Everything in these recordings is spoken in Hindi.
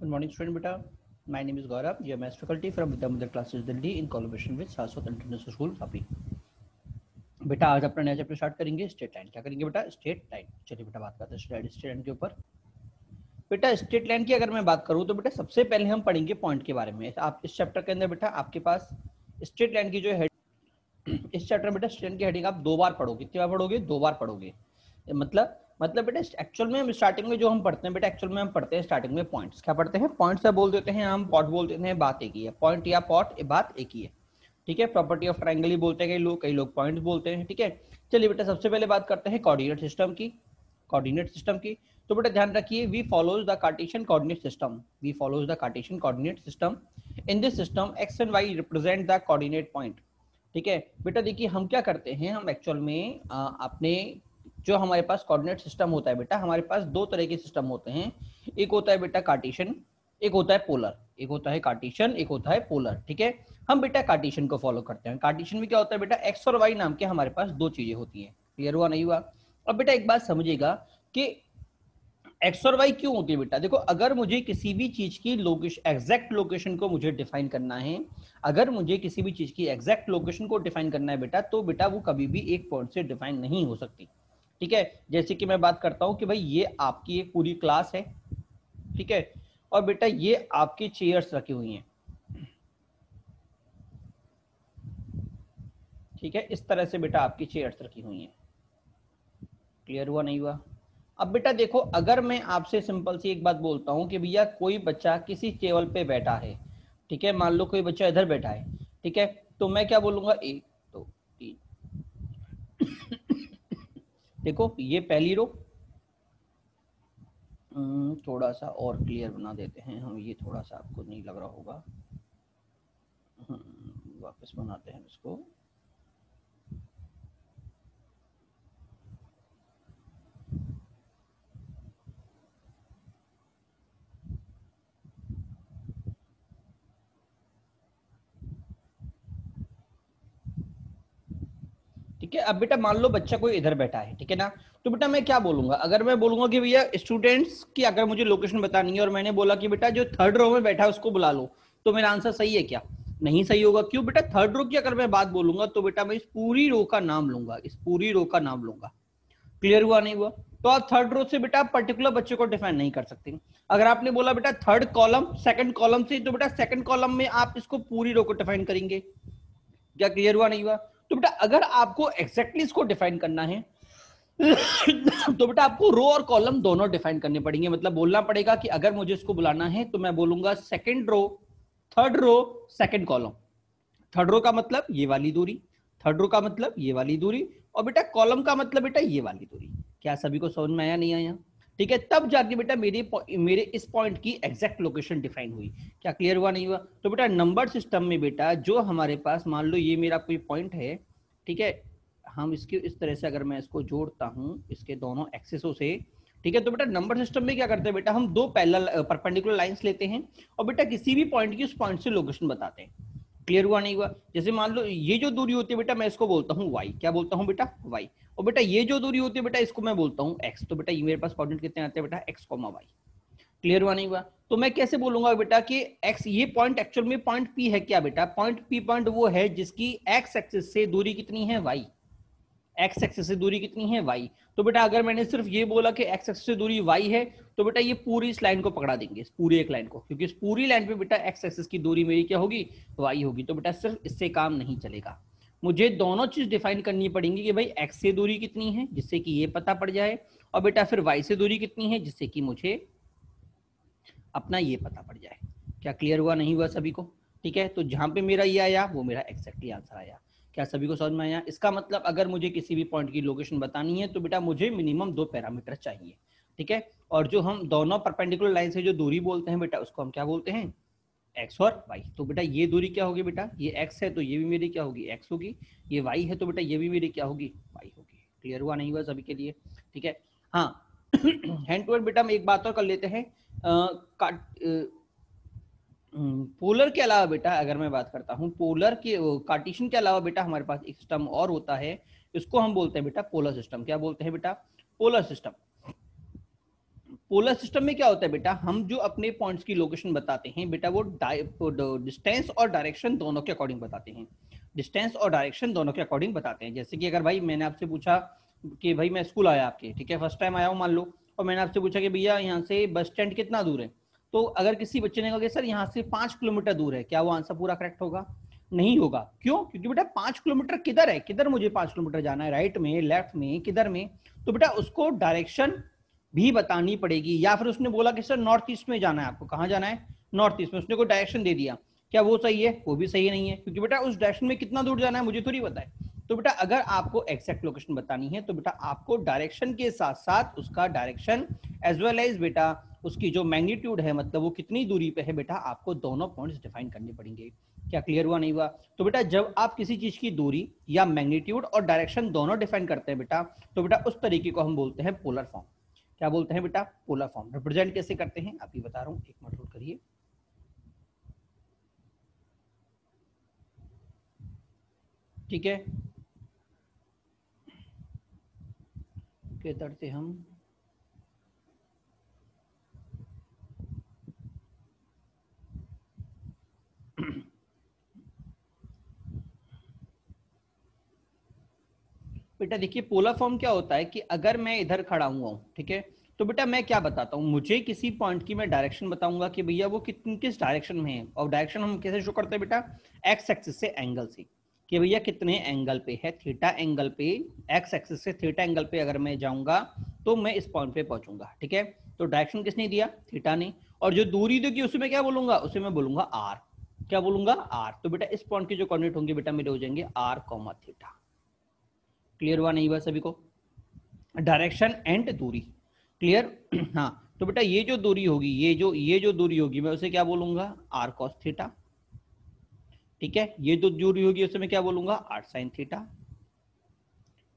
Good morning, student beta. My name is Gaurav, GMS faculty from Vidya Mandir classes Delhi in collaboration with Saraswat International School, Vapi. बेटा आज अपना नया चैप्टर स्टार्ट करेंगे स्टेट लाइन। क्या करेंगे बेटा? State line. चलिए बेटा बात करते हैं स्टेट लाइन के ऊपर। बेटा स्टेट लाइन की अगर मैं बात करूं तो बेटा सबसे पहले हम पढ़ेंगे पॉइंट के बारे में। आप इस चैप्टर के अंदर बेटा आपके पास स्टेट लाइन की जो है इस चैप्टर में बेटा स्टेट की हेडिंग आप 2 बार पढ़ोगे। कितनी बार पढ़ोगे? 2 बार पढ़ोगे। मतलब बेटा एक्चुअल में हम स्टार्टिंग में जो हम पढ़ते हैं बेटा एक्चुअल में हम पढ़ते हैं स्टार्टिंग में पॉइंट्स। क्या पढ़ते हैं? पॉइंट्स या बोल देते हैं हम, पॉट बोल देते हैं, बात एक ही है। पॉइंट या पॉट बात एक ही है, ठीक है। प्रॉपर्टी ऑफ ट्रायंगल ही बोलते हैं कई लोग पॉइंट्स बोलते हैं, ठीक है। चलिए बेटा सबसे पहले बात करते हैं कोऑर्डिनेट सिस्टम की। कोऑर्डिनेट सिस्टम की तो बेटा ध्यान रखिए, we follows the Cartesian coordinate system. We follows the Cartesian coordinate system. In this system X and Y represent the coordinate point, ठीक है। बेटा देखिए हम क्या करते हैं, हम एक्चुअल में अपने जो हमारे पास कोऑर्डिनेट सिस्टम होता है बेटा, हमारे पास 2 तरह के सिस्टम होते हैं। एक होता है बेटा कार्टेशियन, एक होता है पोलर। एक होता है कार्टेशियन, एक होता है पोलर, ठीक है। हम बेटा कार्टेशियन को फॉलो करते हैं। कार्टेशियन में क्या होता है बेटा, एक्स और वाई नाम के हमारे पास 2 चीजें होती हैं। क्लियर हुआ नहीं हुआ? अब बेटा एक बात समझिएगा कि एक्स और वाई क्यों होती है बेटा। देखो अगर मुझे किसी भी चीज की लोकेशन, एग्जैक्ट लोकेशन को मुझे डिफाइन करना है, अगर मुझे किसी भी चीज की एग्जैक्ट लोकेशन को डिफाइन करना है बेटा, तो बेटा वो कभी भी एक पॉइंट से डिफाइन नहीं हो सकती, ठीक है। जैसे कि मैं बात करता हूं कि भाई ये आपकी एक पूरी क्लास है, ठीक है, और बेटा ये आपकी चेयर्स रखी हुई हैं, ठीक है। इस तरह से बेटा आपकी चेयर्स रखी हुई हैं। क्लियर हुआ नहीं हुआ? अब बेटा देखो अगर मैं आपसे सिंपल सी एक बात बोलता हूं कि भैया कोई बच्चा किसी टेबल पे बैठा है, ठीक है, मान लो कोई बच्चा इधर बैठा है, ठीक है, तो मैं क्या बोलूंगा, 1 2 3। देखो ये पहली रो, थोड़ा सा और क्लियर बना देते हैं हम, ये थोड़ा सा आपको नहीं लग रहा होगा, वापस बनाते हैं इसको। ठीक है, अब बेटा मान लो बच्चा कोई इधर बैठा है, ठीक है ना, तो बेटा मैं क्या बोलूंगा, अगर मैं बोलूंगा कि भैया स्टूडेंट्स की अगर मुझे लोकेशन बतानी है और मैंने बोला कि बेटा जो थर्ड रो में बैठा है उसको बुला लो, तो मेरा आंसर सही है क्या? नहीं सही होगा। क्यों बेटा? थर्ड रो की अगर मैं बात बोलूंगा तो बेटा मैं इस पूरी रो का नाम लूंगा, इस पूरी रो का नाम लूंगा। क्लियर हुआ नहीं हुआ? तो आप थर्ड रो से बेटा पर्टिकुलर बच्चे को डिफाइन नहीं कर सकते। अगर आपने बोला बेटा थर्ड कॉलम सेकंड कॉलम से, तो बेटा सेकंड कॉलम में आप इसको पूरी रो को डिफाइन करेंगे। क्या क्लियर हुआ नहीं हुआ? तो बेटा अगर आपको एग्जैक्टली इसको डिफाइन करना है तो बेटा आपको रो और कॉलम दोनों डिफाइन करने पड़ेंगे। मतलब बोलना पड़ेगा कि अगर मुझे इसको बुलाना है तो मैं बोलूंगा second row, third row, second column. Third row का मतलब ये वाली दूरी, थर्ड रो का मतलब ये वाली दूरी, और बेटा कॉलम का मतलब बेटा ये वाली दूरी। क्या सभी को समझ में आया नहीं आया? ठीक है, तब जाके बेटा मेरे इस पॉइंट की एग्जैक्ट लोकेशन डिफाइन हुई। क्या क्लियर हुआ नहीं हुआ? तो बेटा नंबर सिस्टम में बेटा जो हमारे पास, मान लो ये मेरा कोई पॉइंट है, ठीक है, हम इसके इस तरह से अगर मैं इसको जोड़ता हूं इसके दोनों एक्सेसों से, ठीक है, तो बेटा नंबर सिस्टम में क्या करते हैं बेटा, हम 2 पैरेलल परपेंडिकुलर लाइंस लेते हैं और बेटा किसी भी पॉइंट की उस पॉइंट से लोकेशन बताते हैं। क्लियर हुआ नहीं हुआ? जैसे मान लो ये जो दूरी होती है बेटा मैं इसको बोलता हूँ y। क्या बोलता हूँ बेटा? y। और बेटा ये जो दूरी होती है बेटा इसको मैं बोलता हूँ x। तो बेटा ये मेरे पास कोऑर्डिनेट कितने आते हैं बेटा, x, y। क्लियर हुआ नहीं हुआ? तो मैं कैसे बोलूंगा बेटा कि x, ये पॉइंट एक्चुअल में पॉइंट p है क्या बेटा? पॉइंट p पॉइंट वो है जिसकी x एक्सिस से दूरी कितनी है, y। एक्स एक्सिस से दूरी कितनी है, y। तो बेटा अगर मैंने सिर्फ ये बोला कि एक्स एक्सिस से दूरी y है, तो बेटा ये पूरी इस लाइन को पकड़ा देंगे, इस पूरी एक लाइन को, क्योंकि इस पूरी लाइन पे बेटा एक्स एक्सिस की दूरी मेरी क्या होगी, y होगी। तो बेटा सिर्फ इससे काम नहीं चलेगा, मुझे दोनों चीज डिफाइन करनी पड़ेंगी कि भाई x से दूरी कितनी है जिससे कि ये पता पड़ जाए, और बेटा फिर y से दूरी कितनी है जिससे कि मुझे अपना ये पता पड़ जाए। क्या क्लियर हुआ नहीं हुआ सभी को? ठीक है, तो जहां पे मेरा ये आया वो मेरा एक्जैक्टली आंसर आया। क्या सभी को समझ में आया? इसका मतलब अगर मुझे किसी भी पॉइंट की लोकेशन बतानी है तो बेटा मुझे मिनिमम 2 पैरामीटर चाहिए, ठीक है। और जो हम दोनों परपेंडिकुलर लाइन से जो दूरी बोलते हैं बेटा उसको हम क्या बोलते हैं, एक्स और वाई। तो बेटा ये दूरी क्या होगी बेटा, ये एक्स है तो ये भी मेरी क्या होगी, एक्स होगी। ये वाई है तो बेटा ये भी मेरी क्या होगी, वाई होगी। क्लियर हुआ नहीं हुआ सभी के लिए? ठीक है, हाँ। हैंड टू हैंड बेटा हम एक बात और कर लेते हैं। पोलर के अलावा बेटा अगर मैं बात करता हूँ पोलर के, कार्टेशियन के अलावा बेटा हमारे पास एक सिस्टम और होता है, इसको हम बोलते हैं बेटा पोलर सिस्टम। क्या बोलते हैं बेटा? Polar system. पोलर सिस्टम में क्या होता है बेटा, हम जो अपने पॉइंट्स की लोकेशन बताते हैं बेटा वो डिस्टेंस और डायरेक्शन दोनों के अकॉर्डिंग बताते हैं, डिस्टेंस और डायरेक्शन दोनों के अकॉर्डिंग बताते हैं। जैसे कि अगर भाई मैंने आपसे पूछा कि भाई मैं स्कूल आया आपके, ठीक है, फर्स्ट टाइम आया हूँ मान लो, और मैंने आपसे पूछा कि भैया यहाँ से बस स्टैंड कितना दूर है, तो अगर किसी बच्चे ने कहा कि सर यहाँ से 5 किलोमीटर दूर है, क्या वो आंसर पूरा करेक्ट होगा? नहीं होगा। क्यों? क्योंकि बेटा 5 किलोमीटर किधर है, किधर मुझे 5 किलोमीटर जाना है, राइट में, लेफ्ट में, किधर में? तो बेटा उसको डायरेक्शन भी बतानी पड़ेगी। या फिर उसने बोला कि सर नॉर्थ ईस्ट में जाना है, आपको कहाँ जाना है? नॉर्थ ईस्ट में। उसने कोई डायरेक्शन दे दिया, क्या वो सही है? वो भी सही नहीं है, क्योंकि बेटा उस डायरेक्शन में कितना दूर जाना है मुझे थोड़ी पता है। तो बेटा अगर आपको एग्जैक्ट लोकेशन बतानी है तो बेटा आपको डायरेक्शन के साथ साथ उसका डायरेक्शन एज वेल एज बेटा उसकी जो मैग्नीट्यूड है, मतलब वो कितनी दूरी पे है बेटा, आपको दोनों पॉइंट्स डिफाइन करने पड़ेंगे। क्या क्लियर हुआ नहीं हुआ? तो बेटा जब आप किसी चीज की दूरी या मैग्नीट्यूड और डायरेक्शन दोनों डिफाइन करते हैं बेटा, तो बेटा उस तरीके को हम बोलते हैं पोलर फॉर्म। क्या बोलते हैं बेटा? Polar form. रिप्रेजेंट कैसे करते हैं आप ही बता रहा हूं, एक मिनट होल्ड करिए। ठीक है, के तरते हम बेटा देखिए पोलर फॉर्म क्या होता है कि अगर मैं इधर खड़ा हुआ हूं, ठीक है, तो बेटा मैं क्या बताता हूं, मुझे किसी पॉइंट की मैं डायरेक्शन बताऊंगा कि भैया वो किस डायरेक्शन में है। और डायरेक्शन हम कैसे शो करते हैं बेटा? एक्स एक्सिस से एंगल से, कि भैया कितने एंगल पे है, थीटा एंगल पे, एक्स एक्सिस से थीटा एंगल पे अगर मैं जाऊंगा तो मैं इस पॉइंट पे पहुंचूंगा। ठीक है, तो डायरेक्शन किसने दिया? थीटा ने। और जो दूरी देगी उसे मैं क्या बोलूंगा? उसे मैं बोलूंगा आर। क्या बोलूंगा? आर। तो बेटा इस पॉइंट के जो कोऑर्डिनेट होंगे बेटा मेरे हो जाएंगे आर कॉमा थीटा। क्लियर हुआ नहीं हुआ सभी को? डायरेक्शन एंड दूरी क्लियर? हाँ, तो बेटा ये जो दूरी होगी, ये जो दूरी होगी मैं उसे क्या बोलूंगा? R cos theta. ठीक है, ये जो दूरी होगी उसे मैं क्या बोलूंगा? R sine theta.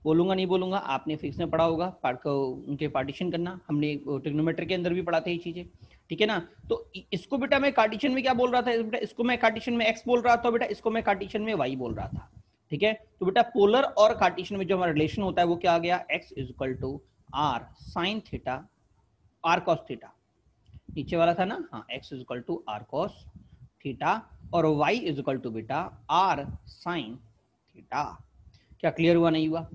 बोलूंगा नहीं बोलूंगा? आपने फिक्स में पढ़ा होगा, उनके पार्टीशन करना, हमने ट्रिग्नोमेट्री के अंदर भी पढ़ा था ये चीजें। ठीक है ना? तो इसको बेटा मैं कार्टेशियन में क्या बोल रहा था बेटा? इसको मैं कार्टेशियन में एक्स बोल रहा था बेटा, इसको मैं कार्टेशियन में वाई बोल रहा था। ठीक है, तो बेटा पोलर और कार्टेशियन में जो हमारा रिलेशन होता है वो क्या आ गया? X is equal to R sine theta, R cos theta. नीचे वाला था ना, हाँ, X is equal to R cos theta और वाई इज इक्वल टू बेटा आर साइन थीटा। क्या क्लियर हुआ नहीं हुआ?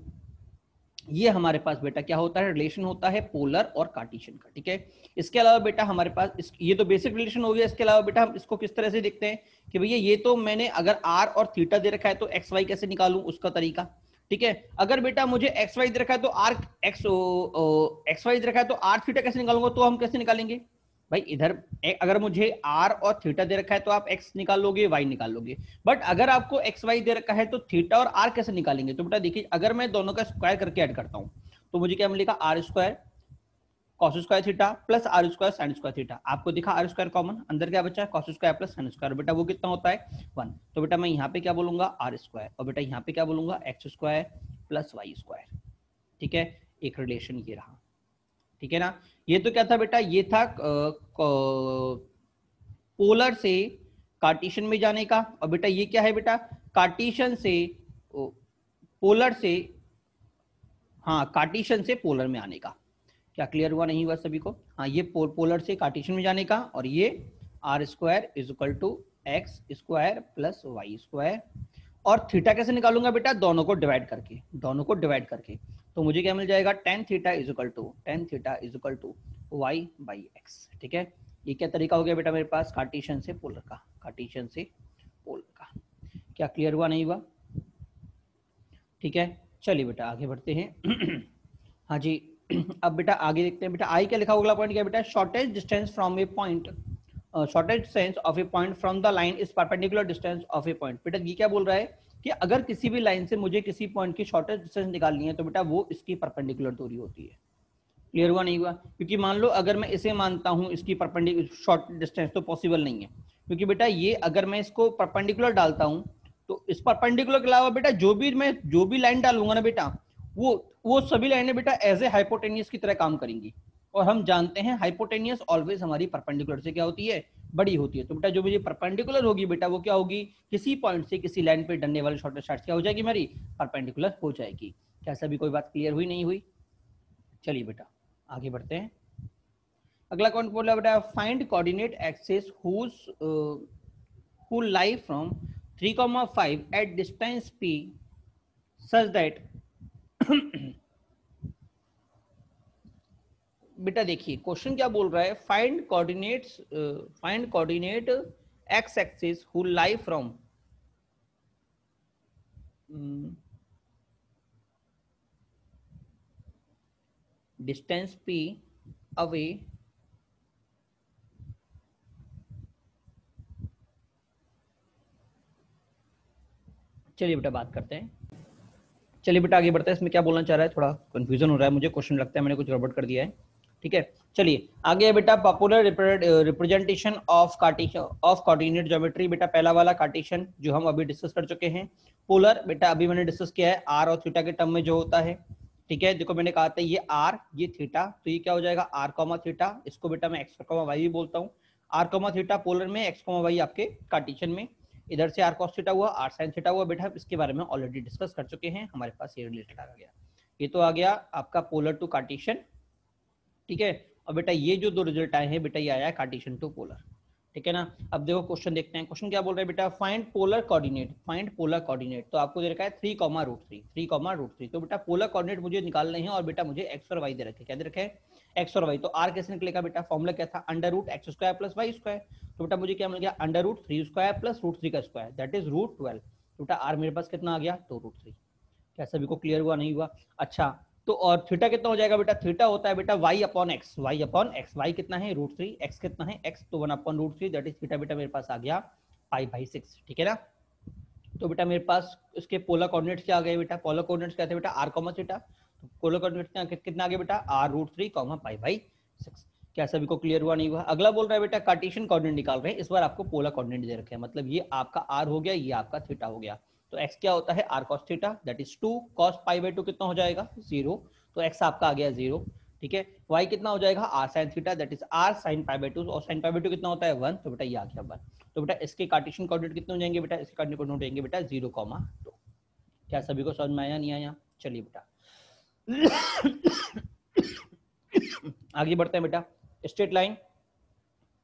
ये हमारे पास बेटा क्या होता है? रिलेशन होता है पोलर और कार्टेशियन का। ठीक है, इसके अलावा बेटा हमारे पास ये तो बेसिक रिलेशन हो गया। इसके अलावा बेटा हम इसको किस तरह से देखते हैं कि भैया ये तो मैंने अगर आर और थीटा दे रखा है तो एक्स वाई कैसे निकालूं उसका तरीका। ठीक है, अगर बेटा मुझे एक्स वाई दे रखा है तो आर एक्स वाई दे रखा है तो आर थीटा कैसे निकालूंगा? तो हम कैसे निकालेंगे भाई? इधर अगर मुझे आर और थीटा दे रखा है तो आप एक्स निकाल लोगे, वाई निकाल लोगे। बट अगर आपको एक्स वाई दे रखा है तो थीटा और आर कैसे निकालेंगे? तो बेटा देखिए, अगर मैं दोनों का स्क्वायर करके ऐड करता हूं तो मुझे क्या मिलेगा? R square cos square theta plus R square sine square theta. आपको दिखा आर स्क्वायर कॉमन, अंदर क्या बचा है? Cos square plus sine square. बेटा वो कितना होता है? 1। तो बेटा मैं यहाँ पे क्या बोलूंगा? R square. और बेटा यहाँ पे क्या बोलूंगा? X square plus Y square. ठीक है, एक रिलेशन ये रहा। ठीक है ना? ये तो क्या था बेटा? ये था पोलर से कार्टेशियन में जाने का। और बेटा ये क्या है बेटा? कार्टेशियन से पोलर से, हाँ, कार्टेशियन से पोलर में आने का। क्या क्लियर हुआ नहीं हुआ सभी को? हाँ, ये पोलर से कार्टेशियन में जाने का। और ये R square is equal to X square plus Y square. और थीटा कैसे निकालूंगा बेटा? दोनों को डिवाइड करके, दोनों को डिवाइड करके। तो मुझे क्या मिल जाएगा? Tan theta is equal to Y by X. ठीक है, ये क्या तरीका हो गया बेटा मेरे पास? कार्टेशियन से पोलर का, कार्टेशियन से पोलर का। क्या क्लियर हुआ नहीं हुआ? ठीक है, चलिए बेटा आगे बढ़ते हैं। हाँ जी, अब बेटा आगे देखते हैं। बेटा आई क्या लिखा, अगला पॉइंट क्या बेटा? Shortage distance from A point, shortage distance of A point from the line is perpendicular distance of A point. बेटा ये क्या बोल रहा है कि अगर किसी भी लाइन से मुझे किसी पॉइंट की शॉर्टेज डिस्टेंस निकालनी है तो बेटा वो इसकी परपेंडिकुलर दूरी होती है। क्लियर हुआ नहीं हुआ? क्योंकि मान लो अगर मैं इसे मानता हूं इसकी परपेंडिकुलर शॉर्ट डिस्टेंस, तो पॉसिबल नहीं है, क्योंकि बेटा ये अगर मैं इसको परपेंडिकुलर डालता हूं तो इस परपेंडिकुलर के अलावा बेटा जो भी लाइन डालूंगा ना बेटा, वो सभी लाइनें बेटा एज ए हाइपोटेनियस की तरह काम करेंगी। और हम जानते हैं हाइपोटेनियस ऑलवेज हमारी परपेंडिकुलर से क्या होती है? बड़ी होती है। तो बेटा जो मुझे परपेंडिकुलर होगी बेटा वो क्या होगी? किसी पॉइंट से किसी लाइन पे डलने वाली शॉर्टेस्ट क्या हो जाएगी? मेरी परपेंडिकुलर हो जाएगी। क्या सभी कोई बात क्लियर हुई नहीं हुई? चलिए बेटा आगे बढ़ते हैं। अगला कौन बोला बेटा, find coordinate axis who lie from 3,5 at distance p such that बेटा देखिए क्वेश्चन क्या बोल रहा है, find coordinate x axis who lie from distance p away चलिए बेटा बात करते हैं, चलिए बेटा आगे बढ़ते हैं। इसमें क्या बोलना चाह रहा है, थोड़ा कंफ्यूजन हो रहा है मुझे, क्वेश्चन लगता है मैंने कुछ गड़बड़ कर दिया है। ठीक है चलिए आगे है बेटा, popular representation of coordinate geometry. बेटा पहला वाला कार्टेशियन जो हम अभी डिस्कस कर चुके हैं, पोलर बेटा अभी मैंने डिस्कस किया है आर और थीटा के टर्म में जो होता है। ठीक है देखो मैंने कहा था ये आर ये थीटा, तो ये क्या हो जाएगा आर कॉमा थीटा, इसको बेटा मैं एक्स कॉमा वाई भी बोलता हूँ। आर कॉमा थीटा पोलर में, एक्स कॉमा वाई आपके कार्टेशियन में। इधर से आर कॉस थीटा हुआ, आर साइन थीटा हुआ, बेटा इसके बारे में ऑलरेडी डिस्कस कर चुके हैं, हमारे पास ये रिलेटेड आ गया। ये तो आ गया आपका पोलर टू कार्टेशियन। ठीक है और बेटा ये जो दो रिजल्ट आए हैं बेटा ये आया है कार्टेशियन टू पोलर। ठीक है ना। अब देखो क्वेश्चन देखते हैं, क्वेश्चन क्या बोल रहा है बेटा, फाइंड पोलर कोऑर्डिनेट। तो आपको दे रखा है 3,√3। तो बेटा पोलर कोऑर्डिनेट मुझे निकालने हैं और बेटा मुझे एक्स और वाई दे रखे, क्या दे रखे हैं एक्स और वाई। तो आर कैसे निकलेगा बेटा, फॉर्मूला क्या था, √x² + y²। तो बेटा मुझे क्या मिल गया, √3² + √3 का स्क्वायर दैट इज √12। तो बेटा आर मेरे पास कितना आ गया 2√3। क्या सभी को क्लियर हुआ, नहीं हुआ? अच्छा तो और थीटा कितना हो जाएगा बेटा, थीटा होता है बेटा y/x, y कितना है √3, x कितना है x, तो 1/√3 दैट इज थीटा बेटा मेरे पास आ गया π/6। ठीक है ना। तो बेटा मेरे पास इसके पोलर कोऑर्डिनेट्स क्या आ गए बेटा, पोलर कोऑर्डिनेट्स क्या थे बेटा r, थीटा। तो पोलर कोऑर्डिनेट्स कितना आ गया बेटा r√3, π/6। क्या सभी को क्लियर हुआ, नहीं हुआ? अगला बोल रहा है बेटा कार्टेशियन कोऑर्डिनेट निकाल रहे हैं, इस बार आपको पोलर कोऑर्डिनेट दे रखे हैं, मतलब ये आपका r हो गया, ये आपका थीटा हो गया। तो x क्या होता है r cos theta that is 2 cos π/2 कितना हो जाएगा 0, तो x आपका आ गया 0। ठीक है y कितना हो जाएगा r sin theta that is r sin π/2, और sin π/2 कितना होता है 1, तो बेटा ये आ गया 1। तो बेटा इसके कार्टेशियन कोऑर्डिनेट कितने हो जाएंगे बेटा, इसके कार्टेशियन कोऑर्डिनेट हो जाएंगे बेटा 0,2। क्या सभी को समझ में आया, नहीं आया? चलिए बेटा आगे बढ़ते हैं बेटा, स्ट्रेट लाइन।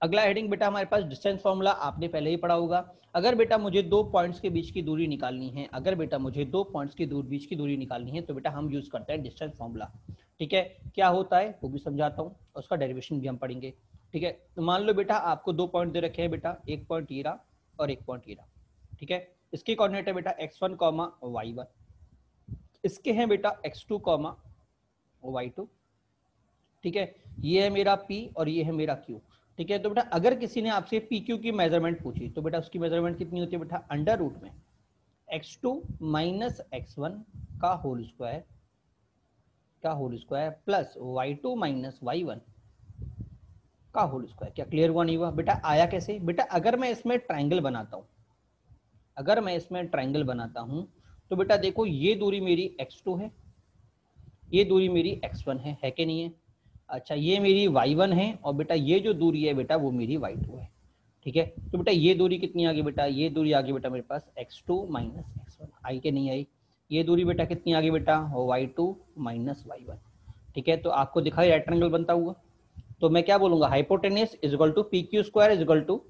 अगला हेडिंग बेटा हमारे पास डिस्टेंस फॉर्मूला, आपने पहले ही पढ़ा होगा। अगर बेटा मुझे दो पॉइंट्स के बीच की दूरी निकालनी है, बीच की दूरी निकालनी है, तो बेटा हम यूज करते हैं डिस्टेंस फॉर्मूला। ठीक है क्या होता है वो भी समझाता हूँ, उसका डेरिवेशन भी हम पढ़ेंगे। ठीक है तो मान लो बेटा आपको दो पॉइंट दे रखे हैं बेटा, एक पॉइंट ये रहा और एक पॉइंट ये रहा। ठीक है इसके कोऑर्डिनेट है बेटा x1, y1, इसके हैं बेटा x2, y2। ठीक है ये है मेरा P और ये है मेरा Q। ठीक है तो बेटा अगर किसी ने आपसे PQ की मेजरमेंट पूछी तो बेटा उसकी मेजरमेंट कितनी होती है बेटा, अंडर रूट में x2 - x1 का whole square plus y2 - y1 का होल स्क्वायर। क्या क्लियर हुआ, नहीं हुआ? बेटा आया कैसे बेटा, अगर मैं इसमें ट्राइंगल बनाता हूं तो बेटा देखो ये दूरी मेरी x2 है, ये दूरी मेरी x1 है कि नहीं है? अच्छा ये मेरी y1 है और बेटा ये जो दूरी है बेटा वो मेरी y2 है। ठीक है तो बेटा ये दूरी कितनी आ गई बेटा, ये दूरी आ गई बेटा मेरे पास x2 - x1, आई के नहीं आई? ये दूरी बेटा कितनी आ गई बेटा, y2 - y1। ठीक है तो आपको दिखाई राइट ट्रायंगल बनता हुआ, तो मैं क्या बोलूंगा, hypotenuse is equal to PQ² is equal to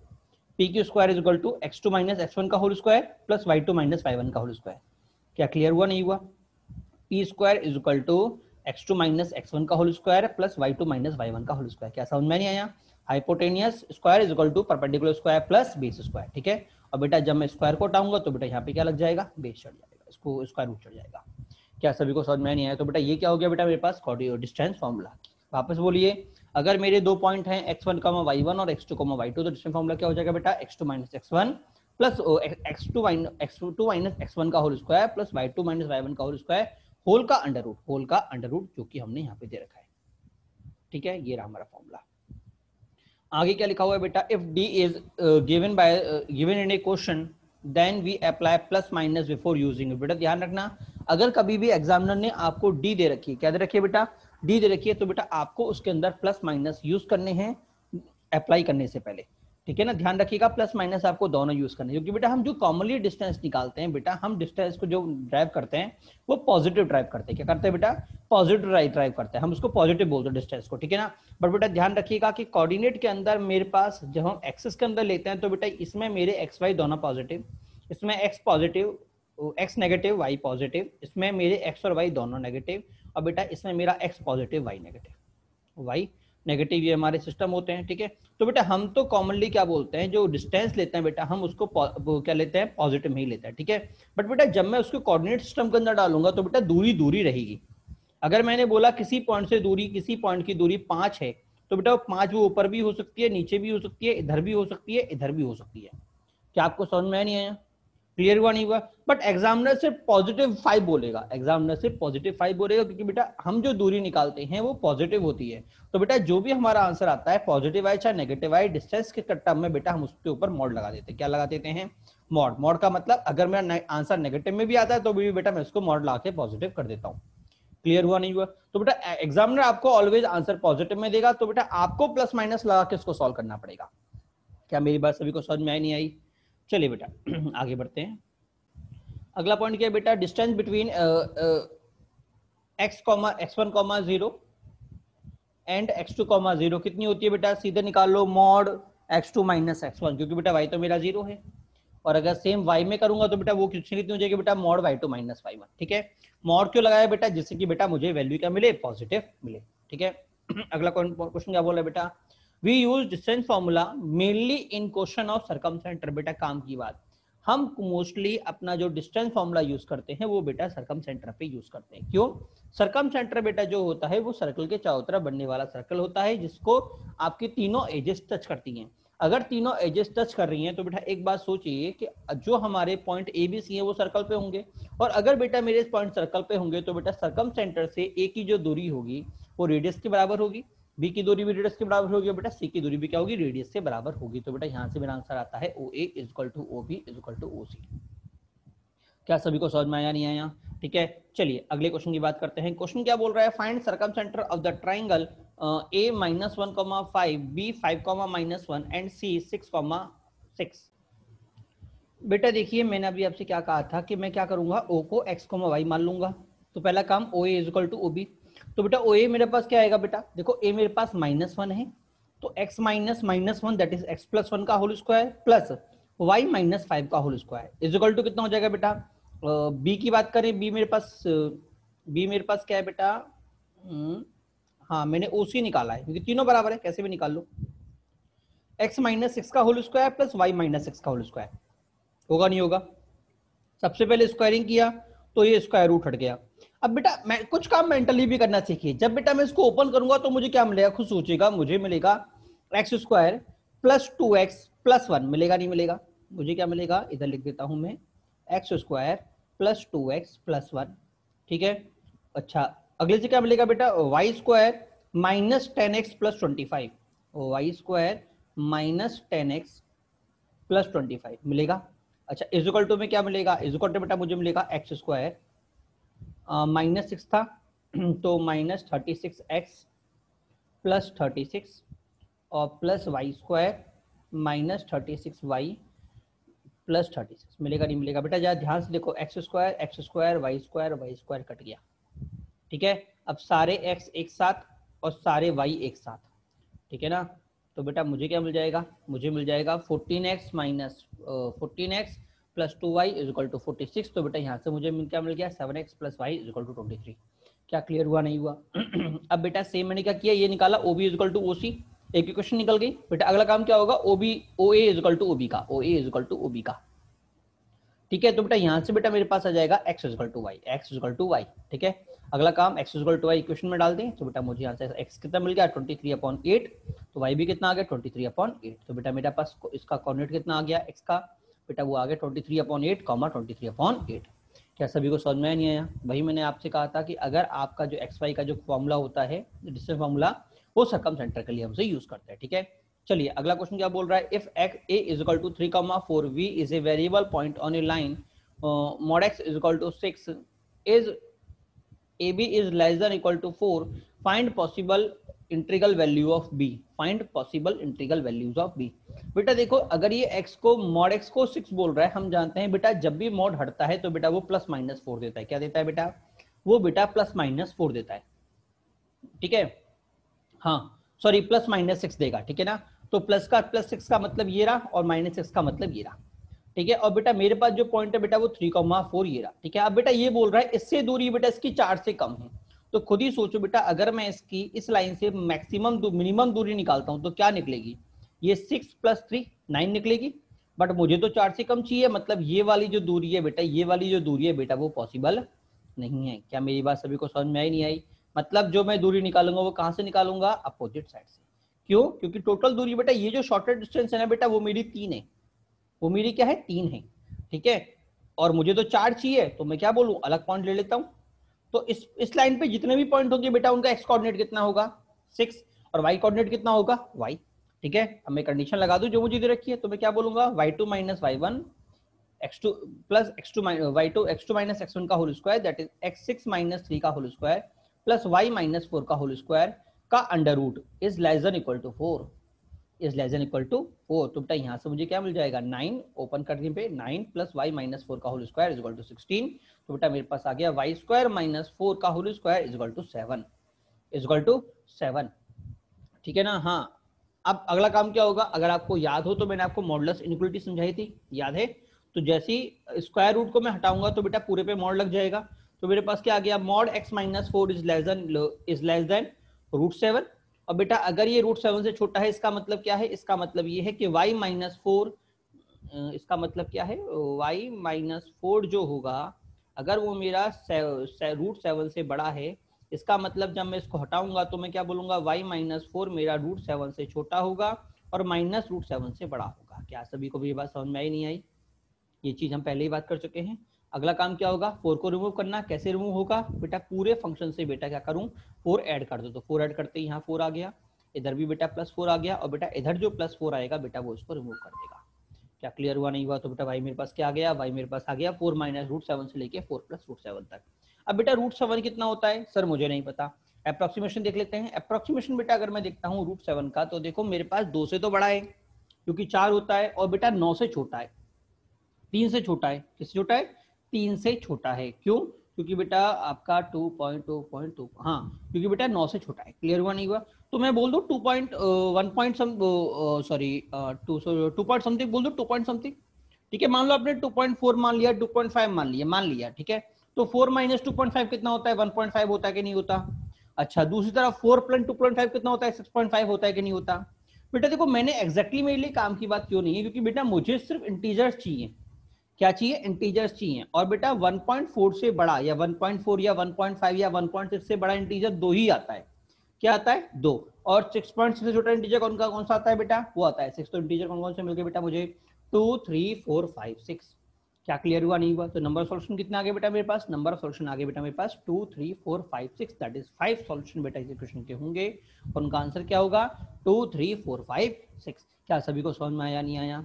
x2 - x1 का whole square plus y2 - y1 का होल स्क्वायर। क्या क्लियर हुआ, नहीं हुआ? P² is equal to x2 - x1 का whole square plus y2 - y1 का होल स्क्वायर। क्या समझ में नहीं आया? Hypotenuse square is equal to perpendicular square plus base square. ठीक है और बेटा जब मैं स्क्वायर को हटाऊंगा तो बेटा यहाँ पे क्या लग जाएगा, बेस चढ़ जाएगा, इसको स्क्वायर रूट चढ़ जाएगा। क्या सभी को समझ में नहीं आया? तो बेटा ये क्या हो गया बेटा मेरे पास डिस्टेंस फॉर्मूला। वापस बोलिए, अगर मेरे दो पॉइंट हैं x1, y1 और x2, y2, तो डिस्टेंस फॉर्मूला क्या हो जाएगा बेटा, x2 - x1 plus x2 - x1 का whole square plus y2 - y1 का होल स्क्वायर, होल का अंडर रूट जो कि हमने यहाँ पे दे रखा है। ठीक है ये रहा हमारा फॉर्मूला। आगे क्या लिखा हुआ है बेटा, if d is given in a question then we apply plus minus before using it. बेटा ध्यान रखना, अगर कभी भी एग्जामिनर ने आपको d दे रखी है, क्या दे रखी है बेटा, d दे रखी है, तो बेटा आपको उसके अंदर प्लस माइनस यूज करने हैं अप्लाई करने से पहले। ठीक है ना, ध्यान रखिएगा प्लस माइनस आपको दोनों यूज करने, क्योंकि बेटा हम जो कॉमनली डिस्टेंस निकालते हैं बेटा, हम डिस्टेंस को जो ड्राइव करते हैं वो पॉजिटिव ड्राइव करते हैं। क्या करते हैं बेटा? पॉजिटिव ड्राइव करते हैं, हम उसको पॉजिटिव बोलते हैं डिस्टेंस को, ठीक है ना। बट बेटा ध्यान रखिएगा कि कोऑर्डिनेट के अंदर मेरे पास जब हम एक्सिस के अंदर लेते हैं तो बेटा इसमें मेरे एक्स वाई दोनों पॉजिटिव, इसमें X positive, X negative Y positive, इसमें मेरे एक्स और वाई दोनों नेगेटिव, और बेटा इसमें मेरा X positive Y negative, Y negative, ये हमारे सिस्टम होते हैं। ठीक है, तो बेटा हम तो कॉमनली क्या बोलते हैं, जो डिस्टेंस लेते हैं बेटा हम उसको क्या लेते हैं, पॉजिटिव में ही लेते हैं। ठीक है, बट बेटा जब मैं उसको कोऑर्डिनेट सिस्टम के अंदर डालूंगा तो बेटा दूरी दूरी रहेगी। अगर मैंने बोला किसी पॉइंट से दूरी, किसी पॉइंट की दूरी 5 है, तो बेटा 5 वो ऊपर भी हो सकती है, नीचे भी हो सकती है, इधर भी हो सकती है, इधर भी हो सकती है। क्या आपको समझ में नहीं आया? क्लियर हुआ नहीं हुआ? बट एग्जामिनर से +5 बोलेगा, एग्जामिनर से +5 बोलेगा, क्योंकि बेटा हम जो दूरी निकालते हैं वो पॉजिटिव होती है। तो बेटा जो भी हमारा आंसर आता है, पॉजिटिव आए चाहे नेगेटिव आए, डिस्टेंस के टर्म में बेटा हम उसके ऊपर मॉड लगा देते हैं। क्या लगा देते हैं? मॉड। मॉड का मतलब अगर मेरा आंसर नेगेटिव में भी आता है तो भी बेटा मैं उसको मॉड लगा के पॉजिटिव कर देता हूँ। क्लियर हुआ नहीं हुआ? तो बेटा एग्जामिनर आपको ऑलवेज आंसर पॉजिटिव में देगा, तो बेटा आपको प्लस माइनस लगा के उसको सॉल्व करना पड़ेगा। क्या मेरी बात सभी को समझ में आई नहीं आई? चलिए बेटा आगे बढ़ते हैं। अगला पॉइंट क्या है बेटा? Distance between x1, 0 and x2, 0 कितनी होती है बेटा? सीधे निकाल लो, मॉड x2 माइनस x1, क्योंकि बेटा y तो मेरा 0 है, और अगर सेम y में करूंगा तो बेटा वो कितनी हो जाएगी बेटा? Mod y2 minus y1। ठीक है, मॉड क्यों लगाया बेटा? जिससे कि बेटा मुझे वैल्यू क्या मिले? पॉजिटिव मिले। ठीक है, अगला क्वेश्चन क्या बोला बेटा? We use distance formula mainly in question of circumcenter. बेटा काम की बात, हम मोस्टली अपना जो डिस्टेंस फॉर्मूला यूज करते हैं वो बेटा सरकम सेंटर पे यूज करते हैं। क्यों? सरकम सेंटर बेटा जो होता है वो सर्कल के चारों तरफ बनने वाला सर्कल होता है, जिसको आपकी तीनों एजेस टच करती हैं। अगर तीनों एजेस टच कर रही हैं तो बेटा एक बात सोचिए कि जो हमारे पॉइंट ए बी सी है वो सर्कल पे होंगे, और अगर बेटा मेरे पॉइंट सर्कल पे होंगे तो बेटा सरकम सेंटर से ए की जो दूरी होगी वो रेडियस के बराबर होगी, बी की दूरी भी रेडियस के बराबर होगी, बेटा सी की दूरी भी क्या होगी? रेडियस से बराबर होगी। तो बेटा यहाँ से मेरा आंसर आता है OA = OB = OC। क्या सभी को समझ में आया नहीं आया? ठीक है, चलिए अगले क्वेश्चन की बात करते हैं। क्वेश्चन क्या बोल रहा है? Find circumcenter of the triangle A -1, 5, B 5, -1 and C 6, बेटा देखिए मैंने अभी आपसे क्या कहा था कि मैं क्या करूंगा, O को x, y मान लूंगा। तो पहला काम OA = OB। तो बेटा OA मेरे पास क्या आएगा बेटा? देखो A मेरे पास -1 है, तो x -1 दैट इज x + 1 का होल स्क्वायर प्लस y -5 का whole square is equal to कितना हो जाएगा बेटा? B की बात करें, B मेरे पास क्या है बेटा? हाँ मैंने OC निकाला है, क्योंकि तीनों बराबर है, कैसे भी निकाल लो। x -6 का होल स्क्वायर प्लस y -6 का होल स्क्वायर, होगा नहीं होगा? सबसे पहले स्क्वायरिंग किया तो ये स्क्वायर रूट हट गया। अब बेटा मैं कुछ काम मेंटली भी करना सीखिए। जब बेटा मैं इसको ओपन करूंगा तो मुझे क्या मिलेगा? खुद सोचिएगा, मुझे मिलेगा x² + 2x + 1 मिलेगा, नहीं मिलेगा? मुझे क्या मिलेगा? इधर लिख देता हूं मैं, x² + 2x + 1। ठीक है, अच्छा अगले से क्या मिलेगा बेटा? y² -10x + 25, y² -10x + 25 मिलेगा। अच्छा इज इक्वल टू में क्या मिलेगा? इज इक्वल टू बेटा मुझे मिलेगा x² -6 था तो -36x + 36 और प्लस y² -36y + 36 मिलेगा, नहीं मिलेगा? बेटा जरा ध्यान से देखो, x² y² कट गया। ठीक है, अब सारे x एक साथ और सारे y एक साथ, ठीक है ना? तो बेटा मुझे क्या मिल जाएगा? मुझे मिल जाएगा 14x + 2y = 46। तो बेटा यहाँ से मुझे क्या मिल गया? 7x + y = 23। क्या क्लियर हुआ नहीं हुआ? अब बेटा सेम मैंने क्या किया, ये निकाला OB = OC, एक इक्वेशन निकल गई। बेटा अगला काम क्या होगा? OA = OB का, OA = OB का। ठीक है, तो बेटा यहाँ से बेटा मेरे पास आ जाएगा x = y। ठीक है, अगला काम x = y इक्वेशन में डाल दें, तो बेटा मुझे यहाँ से x कितना मिल गया? 23/8, तो y भी कितना आ गया? 23/8। तो बेटा मेरे पास इसका कोऑर्डिनेट कितना आ गया x का? बेटा वो आ गया 23/8, 23/8। क्या सभी को समझ में नहीं आया? वही मैंने आपसे कहा था कि अगर आपका जो xy का जो फॉर्मूला होता है, डिस्टेंस फॉर्मूला, वो सरकम सेंटर के लिए हमसे यूज करते हैं। ठीक है, चलिए अगला क्वेश्चन क्या बोल रहा है? If a = 3, 4 v is a variable point on A line mod x = 6 is AB is less than equal to 4, find possible integral value of b, find possible integral values of b। बेटा देखो अगर ये x को मॉड x को 6 बोल रहा है, हम जानते हैं बेटा जब भी मॉड हटता है तो बेटा वो प्लस माइनस 4 देता है। क्या देता है बेटा? वो बेटा प्लस माइनस 4 देता है, ठीक है। हाँ सॉरी, प्लस माइनस 6 देगा, ठीक है ना। तो प्लस का प्लस 6 का मतलब ये रहा और माइनस 6 का मतलब ये रहा, ठीक है। और बेटा मेरे पास जो पॉइंट है बेटा वो 3,4 ये रहा, ठीक है। अब बेटा ये बोल रहा है इससे दूरी बेटा इसकी 4 से कम है, तो खुद ही सोचो बेटा अगर मैं इसकी इस लाइन से मैक्सिमम मिनिमम दूरी निकालता हूं तो क्या निकलेगी? ये 6 + 3 9 निकलेगी, बट मुझे तो 4 से कम चाहिए, मतलब ये वाली जो दूरी है बेटा, ये वाली जो दूरी है बेटा वो पॉसिबल नहीं है। क्या मेरी बात सभी को समझ में आई नहीं आई? मतलब जो मैं दूरी निकालूंगा वो कहां से निकालूंगा? अपोजिट साइड से। क्यों? क्योंकि टोटल दूरी बेटा ये जो शॉर्टेस्ट डिस्टेंस है ना बेटा वो मेरी 3 है, वो मेरी क्या है? 3 है, ठीक है। और मुझे तो 4 चाहिए, तो मैं क्या बोलूं? अलग पॉइंट ले लेता हूं। तो इस लाइन पे जितने भी पॉइंट होंगे बेटा उनका एक्स कोऑर्डिनेट कितना होगा? 6, और वाई कोऑर्डिनेट कितना होगा? y, ठीक है। अब मैं कंडीशन लगा दूं जो मुझे दे रखी है, तो मैं क्या बोलूंगा? y2 - y1 x2 plus x2 y2 x2 - x1 का whole square, that is x6 - 3 का होल स्क्वायर प्लस y - 4 का होल स्क्वायर का under root is less than equal to 4, is less than equal to 4। तो बेटा यहाँ से मुझे क्या मिल जाएगा? 9 ओपन करने पे 9 प्लस y - 4 का whole square is equal to 16। तो बेटा मेरे पास आ गया y स्क्वायर - 4 का whole square is equal to 7, is equal to 7, ठीक है ना। हाँ, अब अगला काम क्या होगा? अगर आपको याद हो तो मैंने आपको मॉडुलस इनइक्वालिटी समझाई थी, याद है? तो जैसे ही स्क्वायर रूट को मैं हटाऊंगा तो बेटा पूरे पे मॉड लग जाएगा। तो मेरे पास क्या आ गया? Mod x - 4 is less then √7। और बेटा अगर ये √7 से छोटा है इसका मतलब क्या है? इसका मतलब ये है कि y - 4, इसका मतलब क्या है? y - 4 जो होगा अगर वो मेरा √7 से बड़ा है, इसका मतलब जब मैं इसको हटाऊंगा तो मैं क्या बोलूंगा? y - 4 मेरा √7 से छोटा होगा और माइनस √7 से बड़ा होगा। क्या सभी को भी ये बात समझ में आई नहीं आई? ये चीज हम पहले ही बात कर चुके हैं। अगला काम क्या होगा? 4 को रिमूव करना। कैसे रिमूव होगा? बेटा पूरे फंक्शन से बेटा क्या करूं? 4 ऐड कर दो। तो 4 ऐड करते ही यहाँ 4 आ गया, इधर भी बेटा +4 आ गया, और बेटा इधर जो +4 आएगा बेटा वो इसको रिमूव कर देगा। क्या क्लियर हुआ? नहीं हुआ? तो बेटा y मेरे पास क्या आ गया? y मेरे पास आ गया 4 - √7 से लेके 4 + √7 तक। अब बेटा √7 कितना होता है? सर मुझे नहीं पता, अप्रोक्सीमेशन देख लेते हैं। अप्रोक्सीमेशन बेटा अगर मैं देखता हूँ √7 का, तो देखो मेरे पास 2 से तो बड़ा है क्योंकि 4 होता है, और बेटा 9 से छोटा है, 3 से छोटा है। किससे छोटा है? 3 से छोटा है। क्यों? क्योंकि बेटा आपका 2.2.2, हाँ क्योंकि बेटा 9 से छोटा है। क्लियर हुआ नहीं हुआ? तो मैं बोल दूं 2.1 पॉइंट सॉरी 2 पॉइंट समथिंग बोल दो, 2 पॉइंट समथिंग, ठीक है। मान लो आपने 2.4 मान लिया, 2.5 मान लिया, ठीक है। तो 4 - 2.5 कितना होता है? 1.5 होता है कि नहीं होता? अच्छा, दूसरी तरफ 4 + 2.5 कितना होता है? 6.5 होता है कि नहीं होता? बेटा देखो मैंने एग्जैक्टली मेरे लिए काम की बात क्यों नहीं है, क्योंकि बेटा मुझे सिर्फ इंटीजर्स चाहिए। क्या चाहिए? इंटीजर्स चाहिए। और बेटा 1.4 से बड़ा या 1.4 या 1.5 या 1.6 से बड़ा इंटीजर 2 ही आता है। क्या आता है? 2। और 6.6 से छोटा इंटीजर कौन सा आता है बेटा? वो आता है 6। तो इंटीजर कौन कौन से मिल गए बेटा मुझे? 2, 3, 4, 5, 6। क्या क्लियर हुआ नहीं हुआ? तो नंबर ऑफ सॉल्यूशन कितना आ गया बेटा मेरे पास? नंबर ऑफ सॉल्यूशन आ गया बेटा मेरे पास 2, 3, 4, 5, 6, दैट इज 5 सॉल्यूशन बेटा इस इक्वेशन के होंगे। और उनका आंसर क्या होगा? 2, 3, 4, 5, 6। क्या सभी को समझ में आया नहीं आया?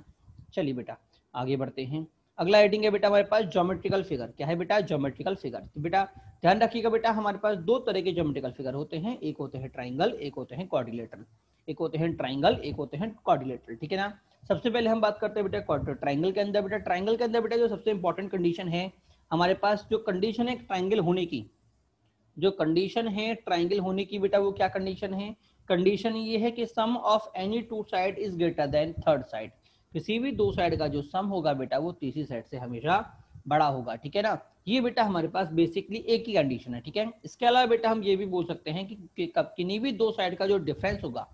चलिए बेटा आगे बढ़ते हैं। अगला हेडिंग है बेटा हमारे पास ज्योमेट्रिकल फिगर। क्या है बेटा? Geometrical figure. तो बेटा ध्यान रखिएगा बेटा हमारे पास 2 तरह के ज्योमेट्रिकल फिगर होते हैं, एक होते हैं ट्राइंगल, एक होते हैं क्वाड्रिलेटरल। एक होते हैं ट्राइंगल, एक होते हैं क्वाड्रिलेटरल, ठीक है ना। सबसे पहले हम बात करते हैं बेटा ट्राइंगल के अंदर। बेटा ट्राइंगल के अंदर बेटा जो सबसे इंपॉर्टेंट कंडीशन है हमारे पास, जो कंडीशन है ट्राइंगल होने की, जो कंडीशन है ट्राइंगल होने की बेटा वो क्या कंडीशन है? कंडीशन ये है कि sum of any two side is greater than third side. किसी भी दो साइड का जो सम होगा बेटा वो तीसरी साइड से हमेशा बड़ा होगा, ठीक है ना। ये बेटा हमारे पास बेसिकली एक ही कंडीशन है, ठीक है। इसके अलावा बेटा हम ये भी बोल सकते हैं कि किसी भी दो साइड का जो डिफरेंस होगा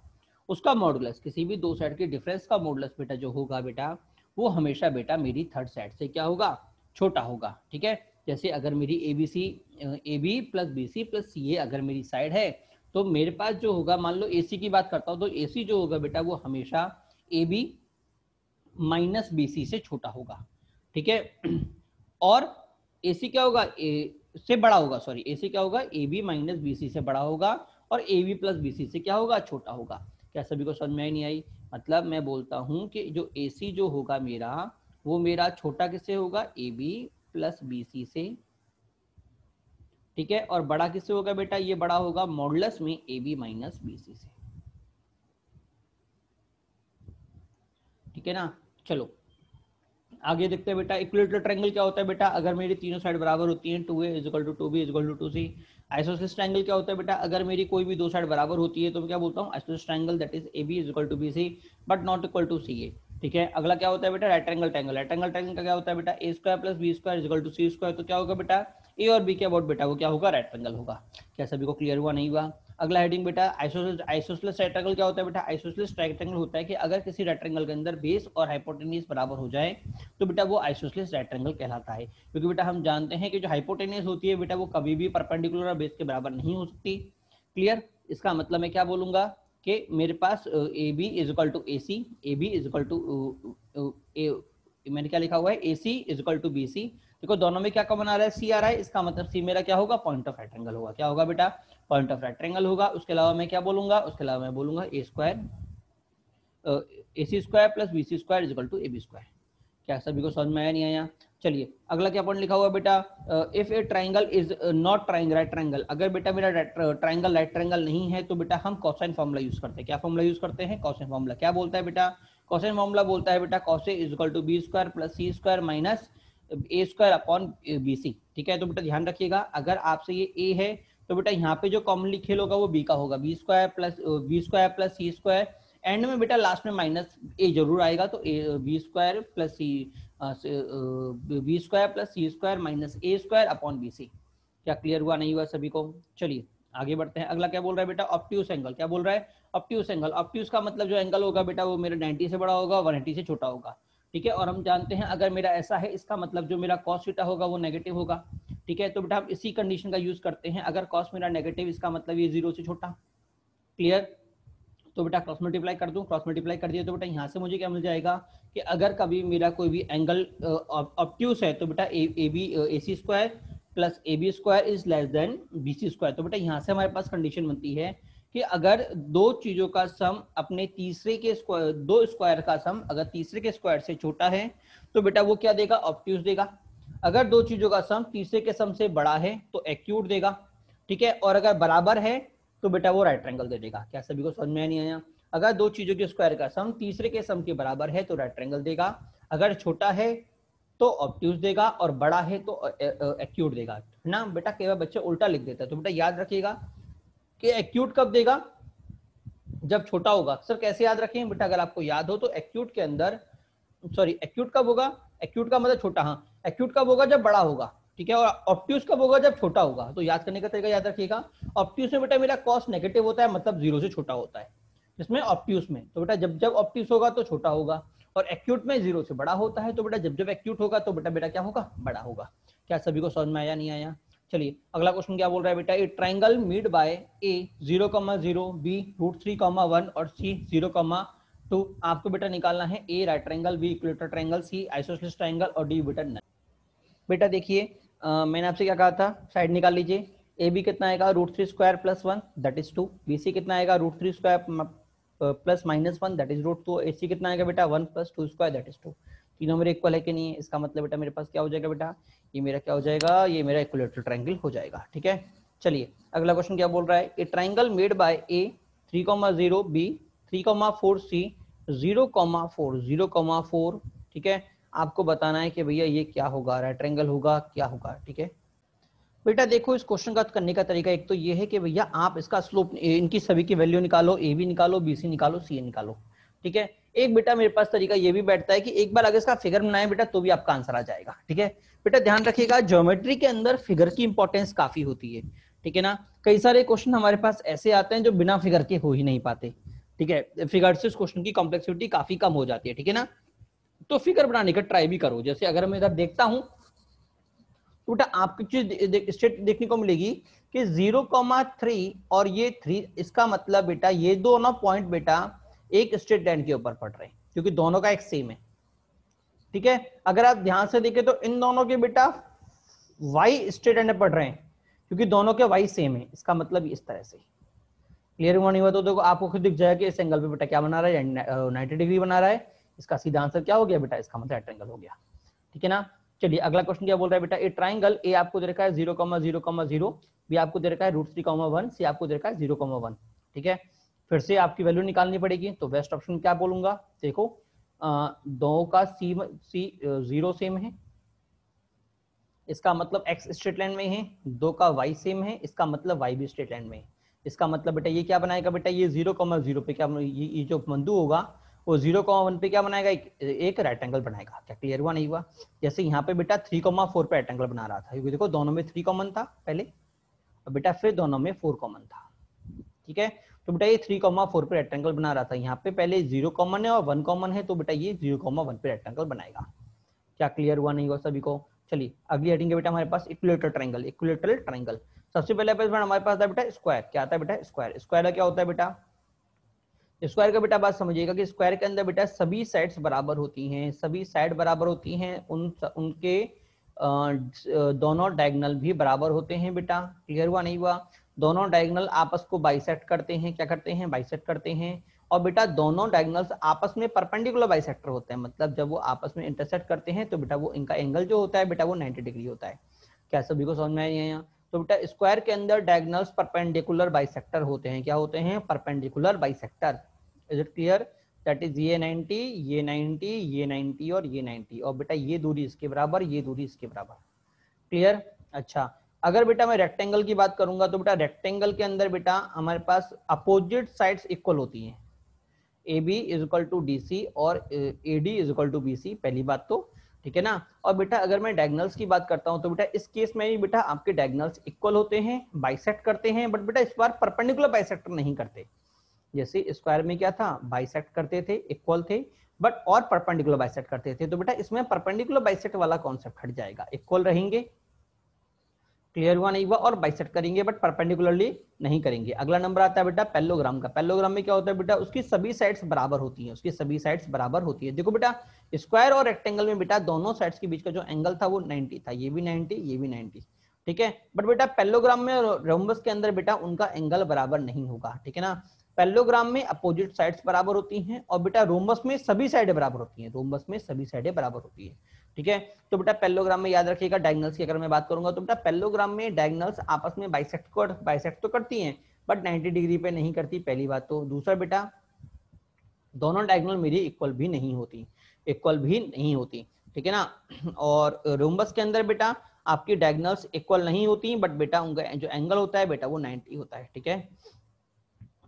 उसका मॉडुलस, किसी भी दो साइड के डिफरेंस का मॉडुलस बेटा जो होगा बेटा वो हमेशा बेटा मेरी थर्ड साइड से क्या होगा? छोटा होगा, ठीक है। जैसे अगर मेरी A B plus B C plus C A अगर मेरी साइड है, तो मेरे पास जो होगा, मान लो ए सी की बात करता हूँ, तो ए सी जो होगा बेटा वो हमेशा A B minus B C से छोटा होगा, ठीक है। और ए सी क्या होगा? ए से बड़ा होगा, सॉरी ए सी क्या होगा? A B minus B C से बड़ा होगा, और A B plus B C से क्या होगा? छोटा होगा। क्या सभी को समझ में नहीं आई? मतलब मैं बोलता हूँ कि जो ए सी जो होगा मेरा, वो मेरा छोटा किससे होगा? A B plus B C से, ठीक है। और बड़ा किससे होगा बेटा? ये बड़ा होगा मॉडुलस में A B minus B C से। ठीक है ना। चलो आगे देखते हैं बेटा, इक्विलेटरल ट्रायंगल क्या होता है बेटा, अगर मेरी तीनों साइड बराबर होती हैं, 2a = 2b = 2c। Isosceles triangle क्या होता है बेटा, अगर मेरी कोई भी दो साइड बराबर होती है तो मैं क्या बोलता हूँ, isosceles triangle, that is ab = bc but not equal to ca। ठीक है, अगला क्या होता है बेटा, right triangle triangle. Right triangle triangle का क्या होता है बेटा, a² + b² = c²। तो क्या होगा बेटा, ए और बी के अबाउट बेटा वो क्या होगा, राइट ट्रायंगल होगा। क्या सभी को क्लियर हुआ, नहीं हुआ। अगला हेडिंग बेटा, आइसोसेलेस राइट ट्रायंगल क्या होता है बेटा, आइसोसेलेस राइट ट्रायंगल होता है कि अगर किसी राइट ट्रायंगल के अंदर बेस और हाइपोटेन्यूज बराबर हो जाए तो बेटा वो आइसोसेलेस राइट ट्रायंगल कहलाता है। क्योंकि बेटा हम जानते हैं कि जो हाइपोटेन्यूज होती है बेटा वो कभी भी परपेंडिकुलर और बेस के बराबर नहीं हो सकती। क्लियर, इसका मतलब मैं क्या बोलूंगा कि मेरे पास A B = AC, A B = मैंने क्या लिखा हुआ है, AC = BC। देखो दोनों में क्या कॉमन आ रहा है, C आ रहा है, इसका मतलब C मेरा क्या होगा, पॉइंट ऑफ राइट ट्रायंगल होगा। क्या होगा बेटा, पॉइंट ऑफ राइट ट्रायंगल होगा। उसके अलावा मैं क्या बोलूंगा, उसके अलावा मैं बोलूंगा AC² + BC² = AB²। क्या सभी को समझ में आया, नहीं आया। चलिए अगला क्या पॉइंट लिखा हुआ बेटा, if A triangle is not right triangle, अगर बेटा मेरा ट्राइंगल राइट ट्राइंगल नहीं है तो बेटा हम कोसाइन फॉर्मूला यूज करते हैं। क्या फॉर्मूला यूज करते हैं, कोसाइन फॉर्मूला। क्या बोलता है बेटा, कोसाइन फॉर्मूला बोलता है बेटा cos A = b² + c² - a² / bc। ठीक है, तो बेटा ध्यान रखिएगा, अगर आपसे ये a है तो बेटा यहाँ पे जो कॉमनली खेल होगा वो b का होगा, b² + c²। एंड में बेटा लास्ट में माइनस a जरूर आएगा, तो b² + c b² + c² - a² / bc। क्या क्लियर हुआ, नहीं हुआ सभी को। चलिए आगे बढ़ते हैं। अगला क्या बोल रहा है बेटा, ऑब्ट्यूस एंगल। क्या बोल रहा है, ऑब्ट्यूस एंगल। ऑब्ट्यूस का मतलब जो एंगल होगा बेटा वो मेरा 90 से बड़ा होगा, 180 से छोटा होगा। ठीक है, और हम जानते हैं अगर मेरा ऐसा है इसका मतलब जो मेरा cos थीटा होगा वो नेगेटिव होगा। ठीक है, तो बेटा हम इसी कंडीशन का यूज करते हैं, अगर cos मेरा नेगेटिव इसका मतलब ये 0 से छोटा। क्लियर, तो बेटा क्रॉस मल्टीप्लाई कर दूं, क्रॉस मल्टीप्लाई कर दिया तो बेटा यहाँ से मुझे क्या मिल जाएगा कि अगर कभी मेरा कोई भी एंगल ऑब्ट्यूस है तो बेटा AC² + AB² is less then BC²। तो बेटा यहाँ से हमारे पास कंडीशन बनती है कि अगर दो चीजों का सम अपने तीसरे के स्क्वायर, दो स्क्वायर का सम अगर तीसरे के स्क्वायर से छोटा है तो बेटा वो क्या देगा, ऑब्ट्यूस देगा। अगर दो चीजों का सम तीसरे के सम से बड़ा है तो एक्यूट देगा। ठीक है, और अगर बराबर है तो बेटा वो राइट ट्रायंगल दे देगा। क्या सभी को समझ में नहीं आया, अगर दो चीजों के स्क्वायर का सम तीसरे के सम के बराबर है तो राइट ट्रायंगल देगा, अगर छोटा है तो ऑब्ट्यूस देगा और बड़ा है तो एक्यूट देगा ना। बेटा कई बार बच्चे उल्टा लिख देता है, तो बेटा याद रखिएगा कि एक्यूट कब देगा, जब छोटा होगा। सर कैसे याद रखें बेटा, अगर आपको याद हो तो एक्यूट के अंदर, सॉरी एक्यूट कब होगा, एक्यूट का मतलब छोटा, हाँ एक्यूट कब होगा, जब बड़ा होगा। ठीक है, और ऑब्ट्यूस कब होगा, जब छोटा होगा। तो याद करने का तरीका याद रखिएगा, ऑब्ट्यूस में बेटा मेरा कॉस नेगेटिव होता है, मतलब 0 से छोटा होता है इसमें ऑब्ट्यूस में। तो बेटा जब जब ऑब्ट्यूस होगा तो छोटा होगा, और एक्यूट में 0 से बड़ा होता है। तो बेटा जब जब एक्यूट होगा तो बेटा बेटा क्या होगा, बड़ा होगा। क्या सभी को समझ में आया, नहीं आया। चलिए अगला क्वेश्चन क्या बोल रहा है बेटा, a triangle made by A 0,0 B √3,1 और सी 0,2। आपको बेटा निकालना है A right triangle, B equilateral triangle, C isosceles triangle और डी बेटा नन। बेटा देखिए मैंने आपसे क्या कहा था, साइड निकाल लीजिए। ए बी कितना आएगा, √3² + 1 दैट इज 2। बी सी कितना आएगा, √3² + -1 दैट इज √2। ए सी कितना आएगा बेटा, 1 + 2² दैट इज 2। तीनों मेरे इक्वल है कि नहीं है, इसका मतलब बेटा मेरे पास क्या हो जाएगा बेटा, ये मेरा क्या हो जाएगा, ये मेरा इक्विलेटरल ट्रायंगल हो जाएगा। ठीक है, चलिए अगला क्वेश्चन क्या बोल रहा है, a triangle made by A 3,0 B 3,4 C 0,4 ठीक है, आपको बताना है कि भैया ये क्या होगा, राइट ट्रायंगल होगा, क्या होगा। ठीक है बेटा, देखो इस क्वेश्चन का करने का तरीका एक तो ये है कि भैया आप इसका स्लोप, इनकी सभी की वैल्यू निकालो, ए बी निकालो, बी सी निकालो, सी निकालो। ठीक है, एक बेटा मेरे पास तरीका ये भी बैठता है कि एक बार अगर इसका फिगर बनाए बेटा तो भी आपका आंसर आ जाएगा। ठीक है बेटा, ध्यान रखिएगा ज्योमेट्री के अंदर फिगर की इंपॉर्टेंस काफी होती है। ठीक है ना, कई सारे क्वेश्चन हमारे पास ऐसे आते हैं जो बिना फिगर के हो ही नहीं पाते। ठीक है, फिगर से उस क्वेश्चन की कॉम्प्लेक्सिटी काफी कम हो जाती है। ठीक है ना, तो फिगर बनाने का ट्राई भी करो। जैसे अगर मैं इधर देखता हूं तो बेटा आपकी चीज स्टेट देखने को मिलेगी कि 0,3 और ये 3, इसका मतलब बेटा ये दोनों पॉइंट बेटा एक स्ट्रेट लाइन के ऊपर पड़ रहे हैं क्योंकि दोनों का एक सेम है। ठीक है, अगर आप ध्यान से देखें तो इन दोनों के बेटा वाई स्ट्रेट लाइन में पड़ रहे हैं क्योंकि दोनों के वाई सेम है। इसका मतलब इस तरह से क्लियर हुआ, नहीं हुआ तो देखो आपको खुद दिख जाएगा कि इस एंगल पे बेटा क्या बना रहा है, 90 डिग्री बना रहा है। इसका सीधा आंसर क्या हो गया बेटा, इसका मतलब राइट एंगल हो गया। ठीक है ना, चलिए अगला क्वेश्चन क्या बोल रहा है बेटा, ए ट्राइंगल ए आपको दे रखा है 0,0,0, बी आपको दे रखा है √3,1, सी आपको दे रखा है 0,1। ठीक है, फिर से आपकी वैल्यू निकालनी पड़ेगी, तो बेस्ट ऑप्शन क्या बोलूंगा, देखो दो का सी 0 सेम है, इसका मतलब x स्ट्रेट लाइन में है, दो का y सेम है, इसका मतलब y भी स्ट्रेट लाइन में है। इसका मतलब बेटा ये क्या बनाएगा बेटा, ये 0,0 पे क्या, ये जो बिंदु होगा वो 0,1 पे क्या बनाएगा, एक राइट एंगल बनाएगा। क्या क्लियर हुआ नहीं हुआ? जैसे यहाँ पे बेटा 3,4 पे राइट एंगल बना रहा था, क्योंकि देखो दोनों में 3 कॉमन था पहले, और बेटा फिर दोनों में 4 कॉमन था। ठीक है, तो बेटा ये 3,4 पे राइट एंगल बना रहा था, यहाँ पे पहले 0 कॉमन है और 1 कॉमन है, तो बेटा ये 0,1 पे राइट एंगल बनाएगा। क्या क्लियर हुआ नहीं हुआ सभी को? चलिए अगली हेडिंग है बेटा हमारे पास इक्विलेटरल ट्रायंगल। इक्विलेटरल ट्रायंगल सबसे पहले हमारे पास आता है बेटा स्क्वायर। क्या आता है बेटा? स्क्वायर। स्क्वायर क्या होता है बेटा? स्क्वायर का बेटा बात समझिएगा कि स्क्वायर के अंदर बेटा सभी साइड्स बराबर होती हैं, सभी साइड बराबर होती हैं, उनके दोनों डायगोनल भी बराबर होते हैं बेटा। क्लियर हुआ नहीं हुआ? दोनों डायगोनल आपस को बाइसेक्ट करते हैं। क्या करते हैं? बाइसेक्ट करते हैं। और बेटा दोनों डायगोनल्स आपस में परपेंडिकुलर बाइसेक्टर होते हैं, मतलब जब वो आपस में इंटरसेक्ट करते हैं तो बेटा वो इनका एंगल जो होता है बेटा वो 90 डिग्री होता है। क्या सभी को समझ में आई है यहाँ? तो बेटा स्क्वायर के अंदर डायगोनल्स परपेंडिकुलर बाइसेक्टर होते हैं। क्या होते हैं? Perpendicular bisector. Is it clear? That is ये 90, ये 90, ये 90 और ये 90, और बेटा ये दूरी इसके बराबर, ये दूरी इसके बराबर। क्लियर? अच्छा, अगर बेटा मैं रेक्टेंगल की बात करूंगा तो बेटा रेक्टेंगल के अंदर बेटा हमारे पास अपोजिट साइड्स इक्वल होती हैं। AB is equal to DC और AD is equal to BC, पहली बात तो, ठीक है ना। और बेटा अगर मैं डायगोनल्स की बात करता हूं तो बेटा इस केस में भी बेटा आपके डायगोनल्स इक्वल होते हैं, बाइसेक्ट करते हैं, बट बेटा इस बार परपेंडिकुलर बाइसेक्टर नहीं करते। जैसे स्क्वायर में क्या था, बाइसेक्ट करते थे, इक्वल थे, बट और परपेंडिकुलर बाइसेक्ट करते थे। तो बेटा इसमें परपेंडिकुलर बाइसेक्ट वाला कॉन्सेप्ट हट जाएगा, इक्वल रहेंगे, क्लियर हुआ नहीं हुआ, और बाइसेक्ट करेंगे बट परपेंडिकुलरली नहीं करेंगे। अगला नंबर आता है बेटा पैरेललोग्राम का। पैरेललोग्राम में क्या होता है बेटा, उसकी सभी साइड्स बराबर होती हैं, उसकी सभी साइड्स बराबर होती है। देखो बेटा स्क्वायर और रेक्टेंगल में बेटा दोनों साइड्स के बीच का जो एंगल था वो 90 था, ये भी 90, ये भी 90, ठीक है। बट बेटा पैरेललोग्राम में रोम्बस के अंदर बेटा उनका एंगल बराबर नहीं होगा, ठीक है ना। पैरेललोग्राम में अपोजिट साइड्स बराबर होती हैं, और बेटा रोम्बस में सभी साइडें बराबर होती हैं, रोम्बस में सभी साइडें बराबर होती है, ठीक है। तो बेटा पैरेललोग्राम में याद रखिएगा डायगोनल्स की अगर मैं बात करूंगा तो बेटा पैरेललोग्राम में डायगोनल्स आपस में बाइसेक्ट तो करती हैं बट 90 डिग्री पे नहीं करती, पहली बात तो। दूसरा बेटा दोनों डायगोनल मेरी इक्वल भी नहीं होती, इक्वल भी नहीं होती, ठीक है ना। और रोम्बस के अंदर बेटा आपकी डायगोनल्स इक्वल नहीं होती, बट बेटा उनका जो एंगल होता है बेटा वो 90 होता है, ठीक है।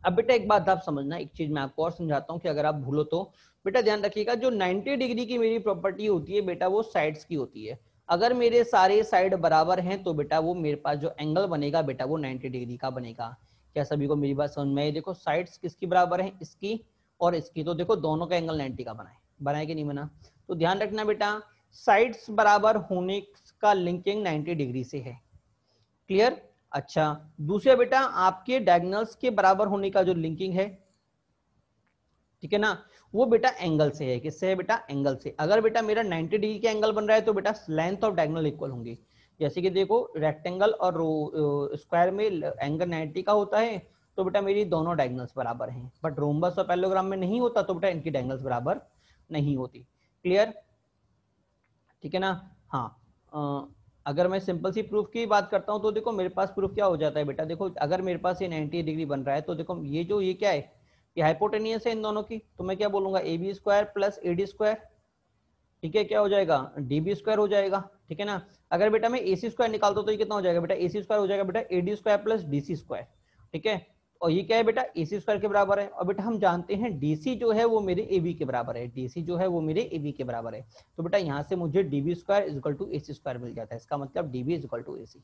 अब बेटा एक बात आप समझना, एक चीज मैं आपको और समझाता हूँ कि अगर आप भूलो तो बेटा ध्यान रखिएगा, जो 90 डिग्री की मेरी प्रॉपर्टी होती है बेटा वो साइड्स की होती है। अगर मेरे सारे साइड बराबर हैं तो बेटा वो मेरे पास जो एंगल बनेगा बेटा वो 90 डिग्री का बनेगा। क्या सभी को मेरी बात समझ में आई? देखो साइड्स किसकी बराबर है, इसकी और इसकी, तो देखो दोनों का एंगल 90 का बनाए कि नहीं बना। तो ध्यान रखना बेटा साइड्स बराबर होने का लिंकिंग 90 डिग्री से है, क्लियर। अच्छा, दूसरा बेटा आपके डायगोनल्स के बराबर होने का जो लिंकिंग है, ठीक है ना, वो बेटा एंगल से है। किससे है बेटा? एंगल से। अगर बेटा मेरा 90 डिग्री का एंगल बन रहा है तो बेटा लेंथ ऑफ डायगोनल इक्वल होंगे। जैसे कि देखो रेक्टेंगल और स्क्वायर में एंगल 90 का होता है, तो बेटा मेरी दोनों डायगोनल्स बराबर हैं, बट रोम्बस और पैरेललोग्राम में नहीं होता, तो बेटा इनकी डायगोनल्स बराबर नहीं होती, क्लियर, ठीक है ना। हाँ, अगर मैं सिंपल सी प्रूफ की बात करता हूं तो देखो मेरे पास प्रूफ क्या हो जाता है बेटा, देखो अगर मेरे पास ये 90 डिग्री बन रहा है तो देखो ये क्या है, ये हाइपोटेनियस है इन दोनों की, तो मैं क्या बोलूंगा AB square plus AD square, ठीक है, क्या हो जाएगा DB स्क्वायर हो जाएगा, ठीक है ना। अगर बेटा मैं AC स्क्वायर निकालता हूं तो ये कितना हो जाएगा बेटा, AC स्क्वायर हो जाएगा बेटा AD square plus DC square, ठीक है। और ये क्या है बेटा, AC स्क्वायर के बराबर है, और बेटा हम जानते हैं DC जो है वो मेरे AB के बराबर है, DC जो है वो मेरे AB के बराबर है, तो बेटा यहाँ से मुझे DB square is equal to AC square मिल जाता है, इसका मतलब DB is equal to AC,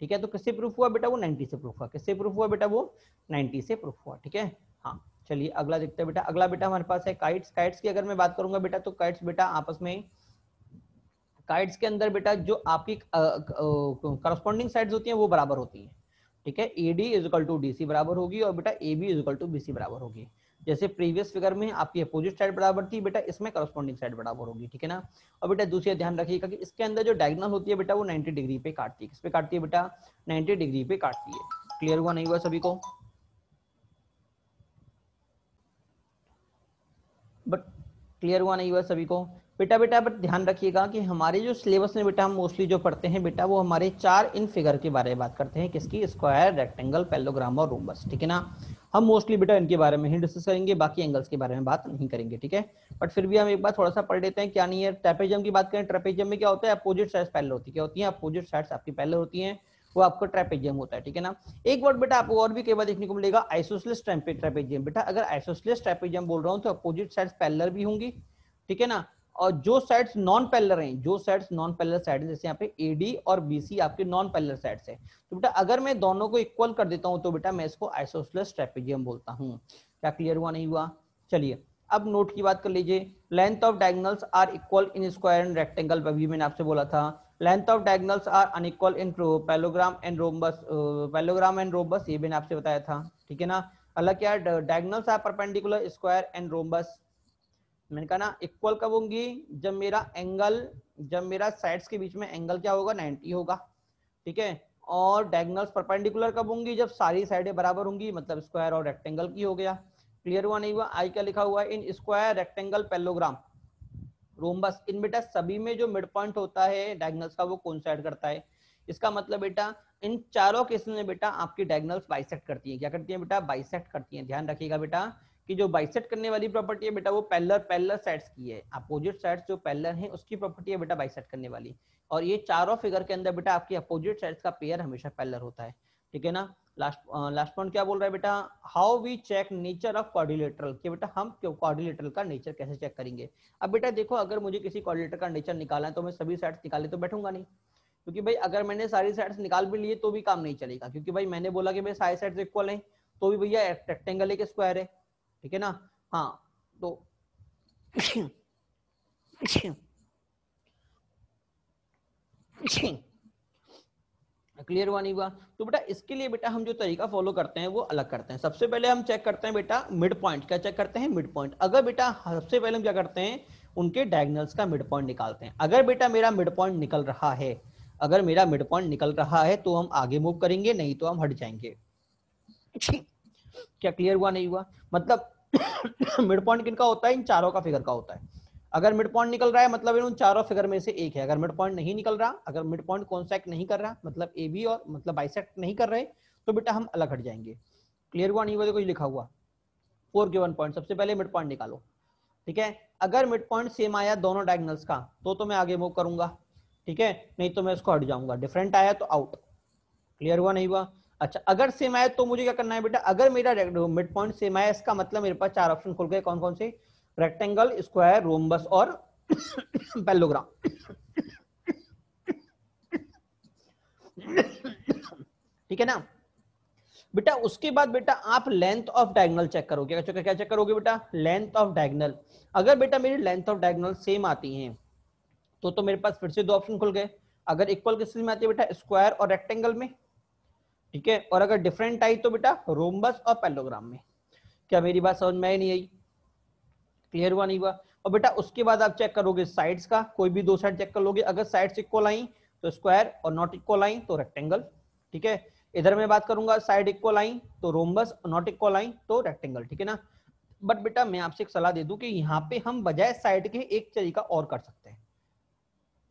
ठीक है। तो किससे प्रूफ हुआ बेटा, वो 90 से प्रूफ हुआ। किससे प्रूफ हुआ बेटा, वो 90 से प्रूफ हुआ, ठीक है। हाँ चलिए अगला देखते हैं बेटा। अगला बेटा हमारे पास है काइट्स। काइट्स की अगर मैं बात करूंगा बेटा तो काइट्स बेटा आपस में, काइट्स के अंदर बेटा जो आपकी करस्पॉन्डिंग साइड्स होती हैं वो बराबर होती हैं, ठीक है। AD is equal to DC बराबर होगी, और बेटा AB is equal to BC बराबर होगी। जैसे प्रीवियस फिगर में आपकी अपोजिट साइड बराबर थी, बेटा इसमें करस्पॉन्डिंग साइड बराबर होगी, ठीक है ना। और बेटा दूसरा ध्यान रखिएगा कि इसके अंदर जो डायगोनल होती है बेटा वो 90 डिग्री पे काटती है। किस पे काटती है बेटा, 90 डिग्री पे काटती है। क्लियर हुआ नहीं हुआ सभी को? बट क्लियर हुआ नहीं हुआ सभी को? बेटा बट ध्यान रखिएगा कि हमारे जो सिलेबस में बेटा हम मोस्टली जो पढ़ते हैं बेटा वो हमारे 4 इन फिगर के बारे में बात करते हैं। किसकी? स्क्वायर, रेक्टेंगल, पैरेललोग्राम और रोम्बस, ठीक है ना। हम मोस्टली बेटा इनके बारे में ही डिस्कस करेंगे, बाकी एंगल्स के बारे में बात नहीं करेंगे, ठीक है। बट फिर भी हम एक बार थोड़ा सा पढ़ लेते हैं क्या नहीं है। ट्रेपेजियम की बात करें, ट्रेपेजियम में क्या होता है, अपोजिट साइड्स पैरेलल होती है। क्या होती है, अपोजिट साइड्स आपकी पैरेलल होती हैं, वो आपका ट्रेपेजियम होता है, ठीक है ना। एक वर्ड बेटा आपको और भी कई बार देखने को मिलेगा, आइसोसेलेस ट्रेपेजियम। बेटा अगर आइसोसेलेस ट्रेपेजियम बोल रहा हूँ तो अपोजिट साइड्स पैरेलल भी होंगी, ठीक है ना। और जो साइड्स नॉन पैरेलल हैं, जो साइड्स नॉन पैरेलल साइड, जैसे यहाँ पे एडी और बीसी आपके नॉन पैरेलल साइड्स है, तो बेटा अगर मैं दोनों को इक्वल कर देता हूं तो बेटा मैं इसको आइसोसेलेस ट्रेपेजियम बोलता हूं। क्या क्लियर हुआ, नहीं हुआ? चलिए अब नोट की बात कर लीजिए। Length of diagonals are equal in square and rectangle, अभी मैंने आपसे बोला था। Length of diagonals are unequal in parallelogram and rhombus, parallelogram and rhombus, ये मैंने आपसे बताया था, ठीक है ना। अलग क्या है, diagonals are perpendicular square and rhombus, मैंने कहा ना इक्वल कब होंगी, जब मेरा एंगल, जब मेरा साइड्स के बीच में एंगल क्या होगा, 90 होगा, ठीक है। और डायगोनल्स परपेंडिकुलर कब होंगी, जब सारी साइडें बराबर होंगी, मतलब स्क्वायर और रेक्टेंगल की हो गया। क्लियर हुआ, नहीं हुआ? आई क्या लिखा हुआ है, इन स्क्वायर रेक्टेंगल पैरेललोग्राम रोम्बस, इन बेटा सभी में जो मिड पॉइंट होता है डायगोनल्स का वो कोइंसाइड करता है। इसका मतलब बेटा इन चारों केसेस में बेटा आपकी डायगोनल्स बाइसेक्ट करती है। क्या करती है बेटा, बाइसेक्ट करती है। ध्यान रखिएगा बेटा कि जो बाइसेक्ट करने वाली प्रॉपर्टी है बेटा वो पैरेलल साइड्स की है, अपोजिट साइड्स जो पैरेलल है उसकी प्रॉपर्टी है बेटा बाइसेक्ट करने वाली। और ये चारों फिगर के अंदर बेटा आपकी अपोजिट साइड्स का पेयर हमेशा पैरेलल होता है, ठीक है ना। लास्ट पॉइंट क्या बोल रहा है बेटा, how we check nature of quadrilateral, कि बेटा हम क्वाड्रिलेटरल का नेचर कैसे चेक करेंगे। अब बेटा देखो, अगर मुझे किसी क्वाड्रिलेटरल का नेचर निकालना है तो मैं सभी साइड्स निकाले तो बैठूंगा नहीं, क्योंकि भाई अगर मैंने सारी साइड्स निकाल भी लिए तो भी काम नहीं चलेगा, क्योंकि भाई मैंने बोला कि भाई सारी साइड्स इक्वल हैं, तो भी भैया रेक्टेंगल है कि स्क्वायर है, ठीक है ना। हाँ तो क्लियर हुआ, नहीं हुआ? तो बेटा इसके लिए बेटा हम जो तरीका फॉलो करते हैं वो अलग करते हैं। सबसे पहले हम चेक करते हैं बेटा मिड पॉइंट। क्या चेक करते हैं, मिड पॉइंट। अगर बेटा सबसे पहले हम क्या करते हैं, उनके डायगोनल्स का मिड पॉइंट निकालते हैं। अगर बेटा मेरा मिड पॉइंट निकल रहा है, अगर मेरा मिड पॉइंट निकल रहा है तो हम आगे मूव करेंगे, नहीं तो हम हट जाएंगे। क्या क्लियर हुआ, नहीं हुआ? मतलब मिड पॉइंट किनका होता है, इन चारों का फिगर का होता है। अगर मिड पॉइंट निकल रहा है मतलब उन चारों फिगर में से एक है। अगर मिड पॉइंट नहीं निकल रहा, अगर मिड पॉइंट कॉन्सेक्ट नहीं कर रहा, मतलब ए बी और मतलब बाइसेक्ट नहीं कर रहे, तो बेटा हम अलग हट जाएंगे। क्लियर हुआ, नहीं हुआ? देखो लिखा हुआ 4 गिवन पॉइंट, सबसे पहले मिड पॉइंट निकालो, ठीक है। अगर मिड पॉइंट सेम आया दोनों डायगोनल्स का तो मैं आगे मूव करूंगा, ठीक है, नहीं तो मैं इसको हट जाऊंगा। डिफरेंट आया तो आउट। क्लियर हुआ, नहीं हुआ? अच्छा अगर सेम आया तो मुझे क्या करना है बेटा, अगर मेरा मिड पॉइंट सेम आया इसका मतलब मेरे पास 4 ऑप्शन खुल गए। कौन कौन से, रेक्टेंगल, स्क्वायर, रोम्बस और पैरेललोग्राम। ठीक है ना बेटा। उसके बाद बेटा आप लेंथ ऑफ डायगोनल चेक करोगे। क्या चेक करोगे बेटा, लेंथ ऑफ डायगोनल। अगर बेटा मेरी लेंथ ऑफ डायगोनल सेम आती हैं तो मेरे पास फिर से 2 ऑप्शन खुल गए। अगर इक्वल किस में आती है बेटा, स्क्वायर और रेक्टेंगल में, ठीक है। और अगर डिफरेंट आई तो बेटा रोम्बस और पैरेललोग्राम में। क्या मेरी बात समझ में आई, नहीं आई? क्लियर हुआ, नहीं हुआ? और बेटा उसके बाद आप चेक करोगे साइड्स का, कोई भी 2 साइड चेक कर लोगे। अगर साइड्स इक्वल आई तो स्क्वायर और नॉट इक्वल आई तो रेक्टेंगल, ठीक है। इधर मैं बात करूंगा साइड इक्वल आई तो रोम्बस, नॉट इक्वल आई तो रेक्टेंगल, ठीक है ना। बट बेटा मैं आपसे एक सलाह दे दूं कि यहाँ पे हम बजाय साइड के एक तरीका और कर सकते हैं।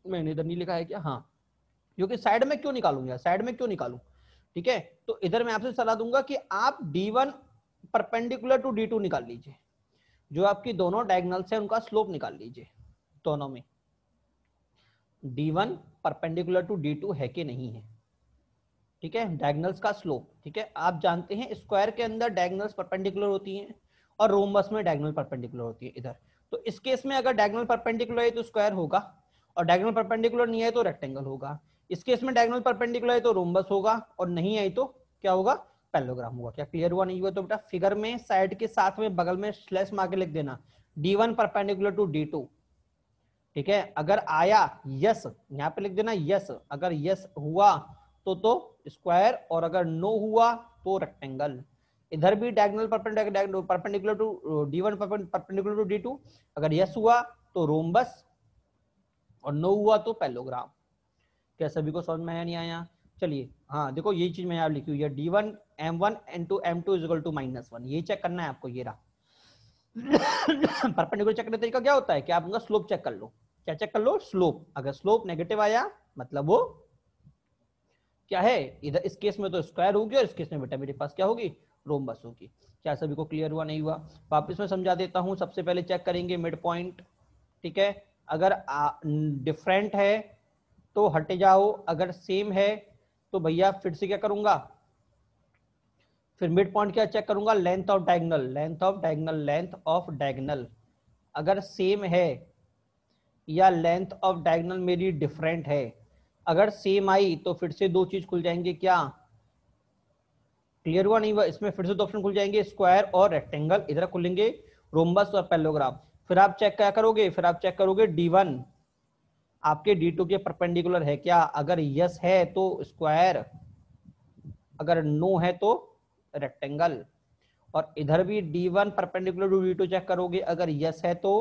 मैंने इधर नहीं लिखा है क्या, हाँ, क्योंकि साइड में क्यों निकालूं यार, साइड में क्यों निकालूं, ठीक है। तो इधर मैं आपसे सलाह दूंगा कि आप D1 परपेंडिकुलर टू D2 निकाल लीजिए। जो आपकी दोनों डायगोनल्स है उनका स्लोप निकाल लीजिए दोनों में, D1 परपेंडिकुलर टू D2 है कि नहीं है, ठीक है। डायगोनल्स का स्लोप, ठीक है। आप जानते हैं स्क्वायर के अंदर डायगोनल्स परपेंडिकुलर होती हैं और रोम्बस में डायगोनल परपेंडिकुलर होती है इधर। तो इस केस में अगर डायगोनल परपेंडिकुलर है तो स्क्वायर होगा, और डायगोनल परपेंडिकुलर नहीं है तो रेक्टेंगल होगा। इस केस में डायगोनल परपेंडिकुलर है तो रोम्बस होगा, और नहीं है तो क्या होगा, पैरेललोग्राम होगा। क्या क्लियर हुआ, नहीं हुआ? तो बेटा फिगर में साइड के साथ में बगल में स्लैश मार के लिख देना D1 परपेंडिकुलर टू D2, ठीक है। अगर आया यस, यहाँ पे लिख देना यस। अगर यस हुआ तो स्क्वायर, और अगर नो हुआ तो रेक्टेंगल। इधर भी diagonal perpendicular to D1 perpendicular to D2। अगर यस हुआ तो रोम्बस, और नो हुआ तो पैरेललोग्राम। क्या सभी को समझ में आया, नहीं आया? चलिए हाँ देखो यही चीज मैं यहाँ लिखी हुई है, D1 M1 N2 M2 is equal to -1। ये चेक करना है आपको, ये रहा। परपेंडिकुलर चेक करने का तरीका क्या होता है कि आप उनका स्लोप चेक कर लो। क्या चेक कर लो, स्लोप। अगर स्लोप नेगेटिव आया मतलब वो क्या है, इधर इस केस में तो स्क्वायर होगी और इस केस में बेटा मेरे पास क्या होगी, रोम्बस होगी। क्या सभी को क्लियर हुआ, नहीं हुआ? वापस मैं समझा देता हूं। सबसे पहले चेक करेंगे मिड पॉइंट, ठीक है। अगर डिफरेंट है तो हट जाओ, अगर सेम है तो भैया फिर से क्या करूंगा, फिर मिड पॉइंट क्या चेक करूंगा, length of diagonal, length of diagonal, length of diagonal अगर सेम है या लेंथ ऑफ डायगोनल मेरी डिफरेंट है। अगर सेम आई तो फिर से दो चीज खुल जाएंगे, क्या क्लियर हुआ, नहीं हुआ? इसमें फिर से दो ऑप्शन खुल जाएंगे, स्क्वायर और रेक्टेंगल, इधर खुलेंगे रोम्बस और पैरेललोग्राम। फिर आप चेक क्या करोगे, फिर आप चेक करोगे D1 आपके D2 के परपेंडिकुलर है क्या, अगर यस है तो स्क्वायर, अगर नो है तो रेक्टेंगल। और इधर भी D1 perpendicular to D2 check करोगे, अगर यस है तो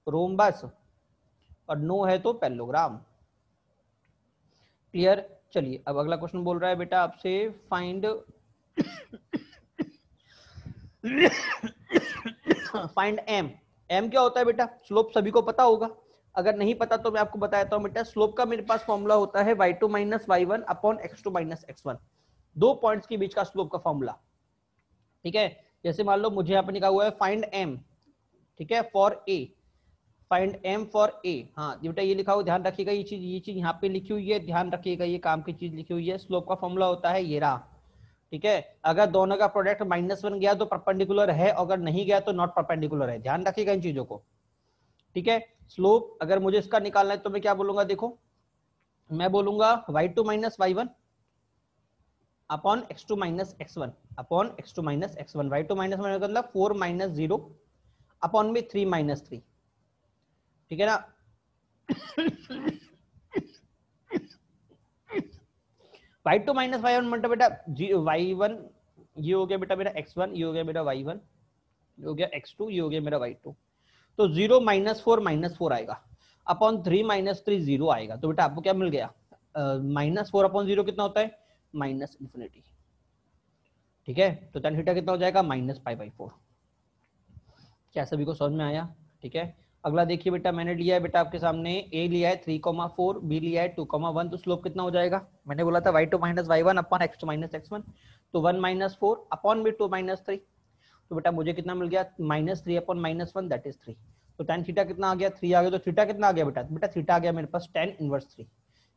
रोम्बस और नो है तो पैरेललोग्राम। क्लियर? चलिए अब अगला क्वेश्चन बोल रहा है बेटा आपसे, फाइंड फाइंड एम। एम क्या होता है बेटा? स्लोप सभी को पता होगा, अगर नहीं पता तो मैं आपको बताता हूं बेटा। स्लोप का मेरे पास फॉर्मूला होता है y2 minus y1 upon x2 minus x1, दो पॉइंट्स के बीच का स्लोप का फॉर्मूला, ठीक है। जैसे मान लो मुझे यहाँ पे लिखा हुआ है फाइंड एम, ठीक है, for A, find M for A. हाँ बेटा ये लिखा हुआ, ध्यान रखिएगा, ये चीज यहाँ पे लिखी हुई है, ध्यान रखिएगा, ये काम की चीज लिखी हुई है। स्लोप का फॉर्मूला होता है ये रहा, ठीक है। अगर दोनों का प्रोडक्ट -1 गया तो परपेंडिकुलर है, अगर नहीं गया तो नॉट परपेंडिकुलर है, ध्यान रखिएगा इन चीजों को, ठीक है। स्लोप अगर मुझे इसका निकालना है तो मैं क्या बोलूंगा, देखो मैं बोलूंगा y2 minus y1 upon x2 minus x1 upon x2 minus x1। y2 minus मतलब 4 माइनस 0 अपॉन में 3 माइनस 3, ठीक है ना। y2 माइनस y1 मतलब बेटा y1 ये हो गया बेटा मेरा x1, ये हो गया मेरा y1, ये हो गया x2, ये हो गया मेरा y2। तो 0 माइनस 4 आएगा अपॉन 3 माइनस 3 0 आएगा। तो बेटा आपको क्या मिल गया, -4 अपॉन 0 कितना होता है, माइनस इन्फिनिटी, ठीक है। तो tan थीटा कितना हो जाएगा, -π/4। क्या सभी को समझ में आया, ठीक है। अगला देखिए बेटा, मैंने लिया है बेटा आपके सामने, a लिया है 3,4, b लिया है 2,1, तो स्लोप कितना हो जाएगा, मैंने बोला था y2 minus y1 upon x2 minus x1, तो 1 माइनस 4 अपॉन में 2 माइनस 3, तो बेटा मुझे कितना मिल गया, -3 अपॉन -1 दैट इज 3। तो tan थीटा कितना आ गया, 3 आ गया। तो थीटा कितना आ गया बेटा, बेटा थीटा आ गया मेरे पास tan इनवर्स 3,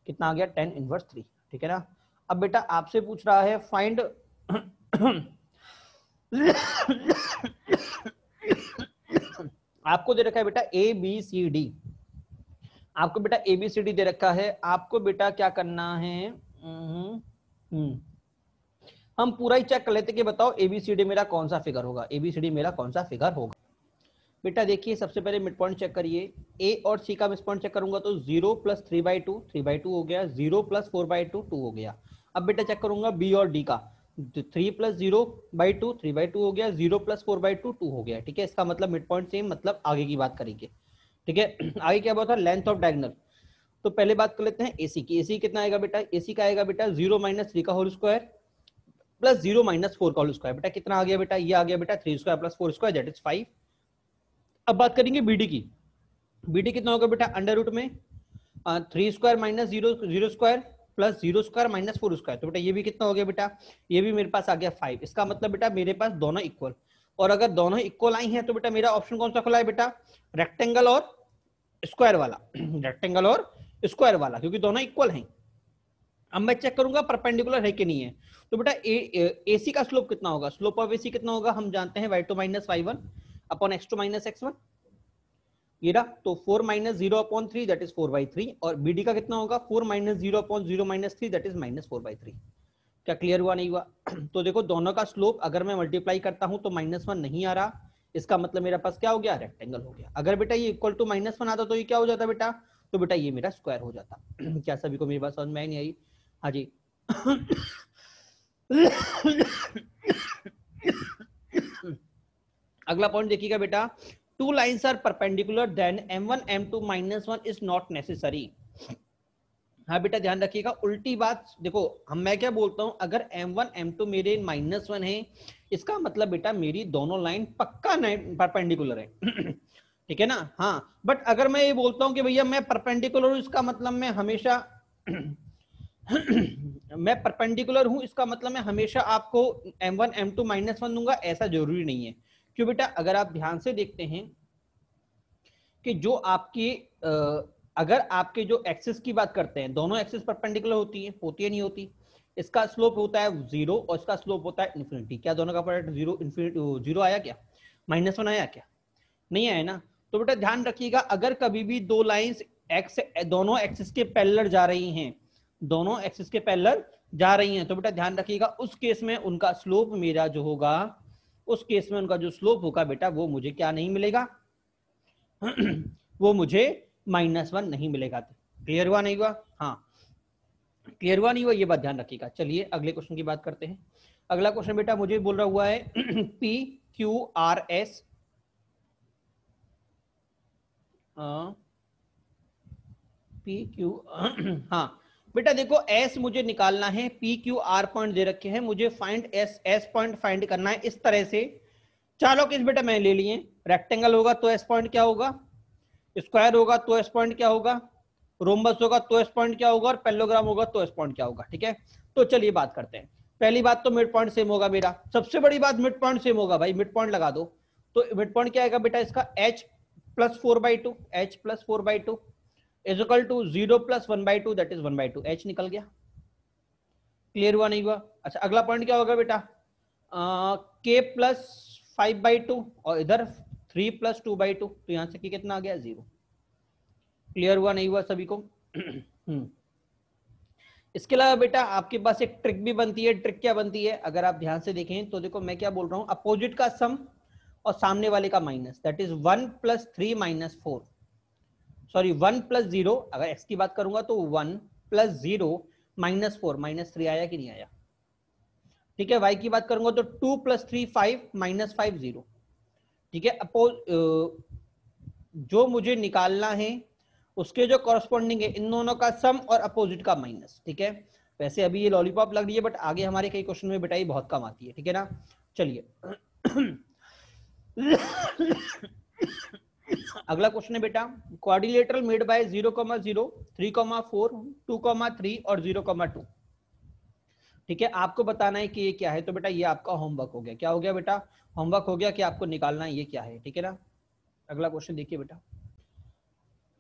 कितना आ गया, tan इनवर्स 3, ठीक है ना। अब बेटा आपसे पूछ रहा है फाइंड आपको दे रखा है बेटा ए बी सी डी, आपको बेटा ए बी सी डी दे रखा है, आपको बेटा क्या करना है, हम पूरा ही चेक कर लेते कि बताओ एबीसीडी मेरा कौन सा फिगर होगा, एबीसीडी मेरा कौन सा फिगर होगा। बेटा देखिए सबसे पहले मिड पॉइंट चेक करिए, ए और सी का मिड पॉइंट चेक करूंगा तो 0 + 3/2 3/2 हो गया, 0 + 4/2 2 हो गया। अब बेटा चेक करूंगा बी और डी का, 3 + 0/2 3/2 हो गया, 0 + 4/2 2 हो गया, ठीक है। इसका मतलब मिड पॉइंट सेम, मतलब आगे की बात करेंगे, ठीक है। आगे क्या बात है, लेंथ ऑफ डायगोनल। तो पहले बात कर लेते हैं एसी की, एसी कितना आएगा बेटा, एसी का आएगा बेटा 0 - 3 का होल स्क्वायर प्लस 0 - 4 का होल स्क्वायर। बेटा कितना आ गया बेटा, ये आ गया बेटा 3 square plus 4 square that is 5। अब बात करेंगे बीडी की, बीडी कितना होगा बेटा, अंडर रूट में 3 square minus 0 square plus 0 square minus 4 square. तो बेटा ये भी कितना हो गया बेटा, ये भी मेरे पास आ गया 5। इसका मतलब बेटा मेरे पास दोनों इक्वल, और अगर दोनों इक्वल आई हैं तो बेटा मेरा ऑप्शन कौन सा खुला है बेटा, रेक्टेंगल और स्क्वायर वाला, रेक्टेंगल और स्क्वायर वाला, क्योंकि दोनों इक्वल हैं। अब मैं चेक करूंगा परपेंडिकुलर है कि नहीं है। तो बेटा एसी का स्लोप कितना होगा, स्लोप ऑफ एसी कितना होगा, हम जानते हैं y2 minus y1 upon x2 minus x1, ये रहा। तो 4 - 0 अपॉन 3 दैट इज 4/3, और बीडी का कितना होगा 4 - 0 अपॉन 0 - 3 दैट इज -4/3। क्या क्लियर हुआ, नहीं हुआ? तो देखो दोनों का स्लोप अगर मैं मल्टीप्लाई करता हूं तो -1 नहीं आ रहा, इसका मतलब मेरा पास क्या हो गया, रेक्टेंगल हो गया। अगर बेटा ये इक्वल टू -1 आता तो ये क्या हो जाता बेटा, तो बेटा ये मेरा स्क्वायर हो जाता। क्या सभी को मेरी बात समझ में नहीं आई? हाँ जी। अगला पॉइंट देखिएगा बेटा, two lines are perpendicular then m1 m2 -1 is not necessary. हाँ बेटा ध्यान रखिएगा, उल्टी बात देखो, मैं क्या बोलता हूं, अगर m1 m2 मेरे -1 है, इसका मतलब बेटा मेरी दोनों लाइन पक्का परपेंडिकुलर है। ठीक है ना। हाँ बट अगर मैं ये बोलता हूं कि भैया मैं परपेंडिकुलर हूं, इसका मतलब मैं हमेशा मैं परपेंडिकुलर हूं, इसका मतलब मैं हमेशा आपको m1 m2 -1 दूंगा, ऐसा जरूरी नहीं है। क्यों बेटा, अगर आप ध्यान से देखते हैं कि जो आपकी अगर आपके जो एक्सिस की बात करते हैं, दोनों एक्सिस परपेंडिकुलर होती है नहीं होती। इसका स्लोप होता है 0 और इसका स्लोप होता है इन्फिनिटी। क्या दोनों का प्रोडक्ट 0 इन्फिनिटी 0 आया क्या? -1 आया क्या? नहीं आया ना। तो बेटा ध्यान रखिएगा, अगर कभी भी दो लाइंस एक्स दोनों एक्सिस के पैरेलल जा रही हैं, दोनों एक्सिस के पैरेलल जा रही हैं, तो बेटा ध्यान रखिएगा उस केस में उनका स्लोप मेरा जो होगा, उस केस में उनका जो स्लोप होगा बेटा, वो मुझे क्या नहीं मिलेगा वो मुझे -1 नहीं मिलेगा। क्लियर हुआ नहीं हुआ? हाँ, क्लियर हुआ नहीं हुआ, ये बात ध्यान रखिएगा। चलिए अगले क्वेश्चन की बात करते हैं। अगला क्वेश्चन बेटा मुझे बोल रहा हुआ है P Q R S, P Q हाँ बेटा देखो, एस मुझे निकालना है, पी क्यू आर पॉइंट दे रखे हैं, मुझे find S, S point find करना है इस तरह से। चारों केस बेटा मैंने ले लिए। रेक्टेंगल होगा तो एस पॉइंट क्या होगा, स्क्वायर होगा तो एस पॉइंट क्या होगा, रोम्बस होगा तो एस पॉइंट क्या होगा, और पेलोग्राम होगा तो एस पॉइंट क्या होगा। ठीक है, तो चलिए बात करते हैं। पहली बात तो मिड पॉइंट सेम होगा मेरा, सबसे बड़ी बात मिड पॉइंट सेम होगा भाई, मिड पॉइंट लगा दो। तो मिड पॉइंट क्या आएगा बेटा इसका, h + 4/2, h + 4/2 is equal to 0 + 1/2 that is 1/2, h निकल गया। क्लियर हुआ नहीं हुआ? अच्छा अगला पॉइंट क्या होगा बेटा, k + 5/2 और इधर 3 + 2/2, तो यहां से कितना आ गया, 0। क्लियर हुआ नहीं हुआ सभी को? इसके अलावा बेटा आपके पास एक ट्रिक भी बनती है। ट्रिक क्या बनती है, अगर आप ध्यान से देखें तो देखो मैं क्या बोल रहा हूं, अपोजिट का सम और सामने वाले का माइनस, दैट इज 1 + 3 - 4, सॉरी 1 + 0, अगर x की बात करूंगा तो 1 + 0 - 4, -3 आया कि नहीं आया? ठीक है, y की बात करूंगा तो 2 + 3 5 -5 0। ठीक है, जो मुझे निकालना है उसके जो कॉरस्पॉन्डिंग है इन दोनों का सम और अपोजिट का माइनस। ठीक है, वैसे अभी ये लॉलीपॉप लग रही है बट आगे हमारे कई क्वेश्चन में बेटा ये बहुत कम आती है। ठीक है ना, चलिए अगला क्वेश्चन है बेटा, क्वाड्रिलेटरल मेड बाय 0, 0, 3, 4, 2, 3 और 0, 2। ठीक है, आपको बताना है कि ये क्या है। तो बेटा ये आपका होमवर्क हो गया। क्या हो गया बेटा, होमवर्क हो गया कि आपको निकालना है ये क्या है। ठीक है ना, अगला क्वेश्चन देखिए बेटा।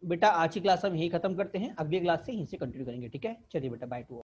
बेटा आज की क्लास हम यही खत्म करते हैं, अगली क्लास से यहीं से कंटिन्यू करेंगे। ठीक है, चलिए बेटा बाय टू।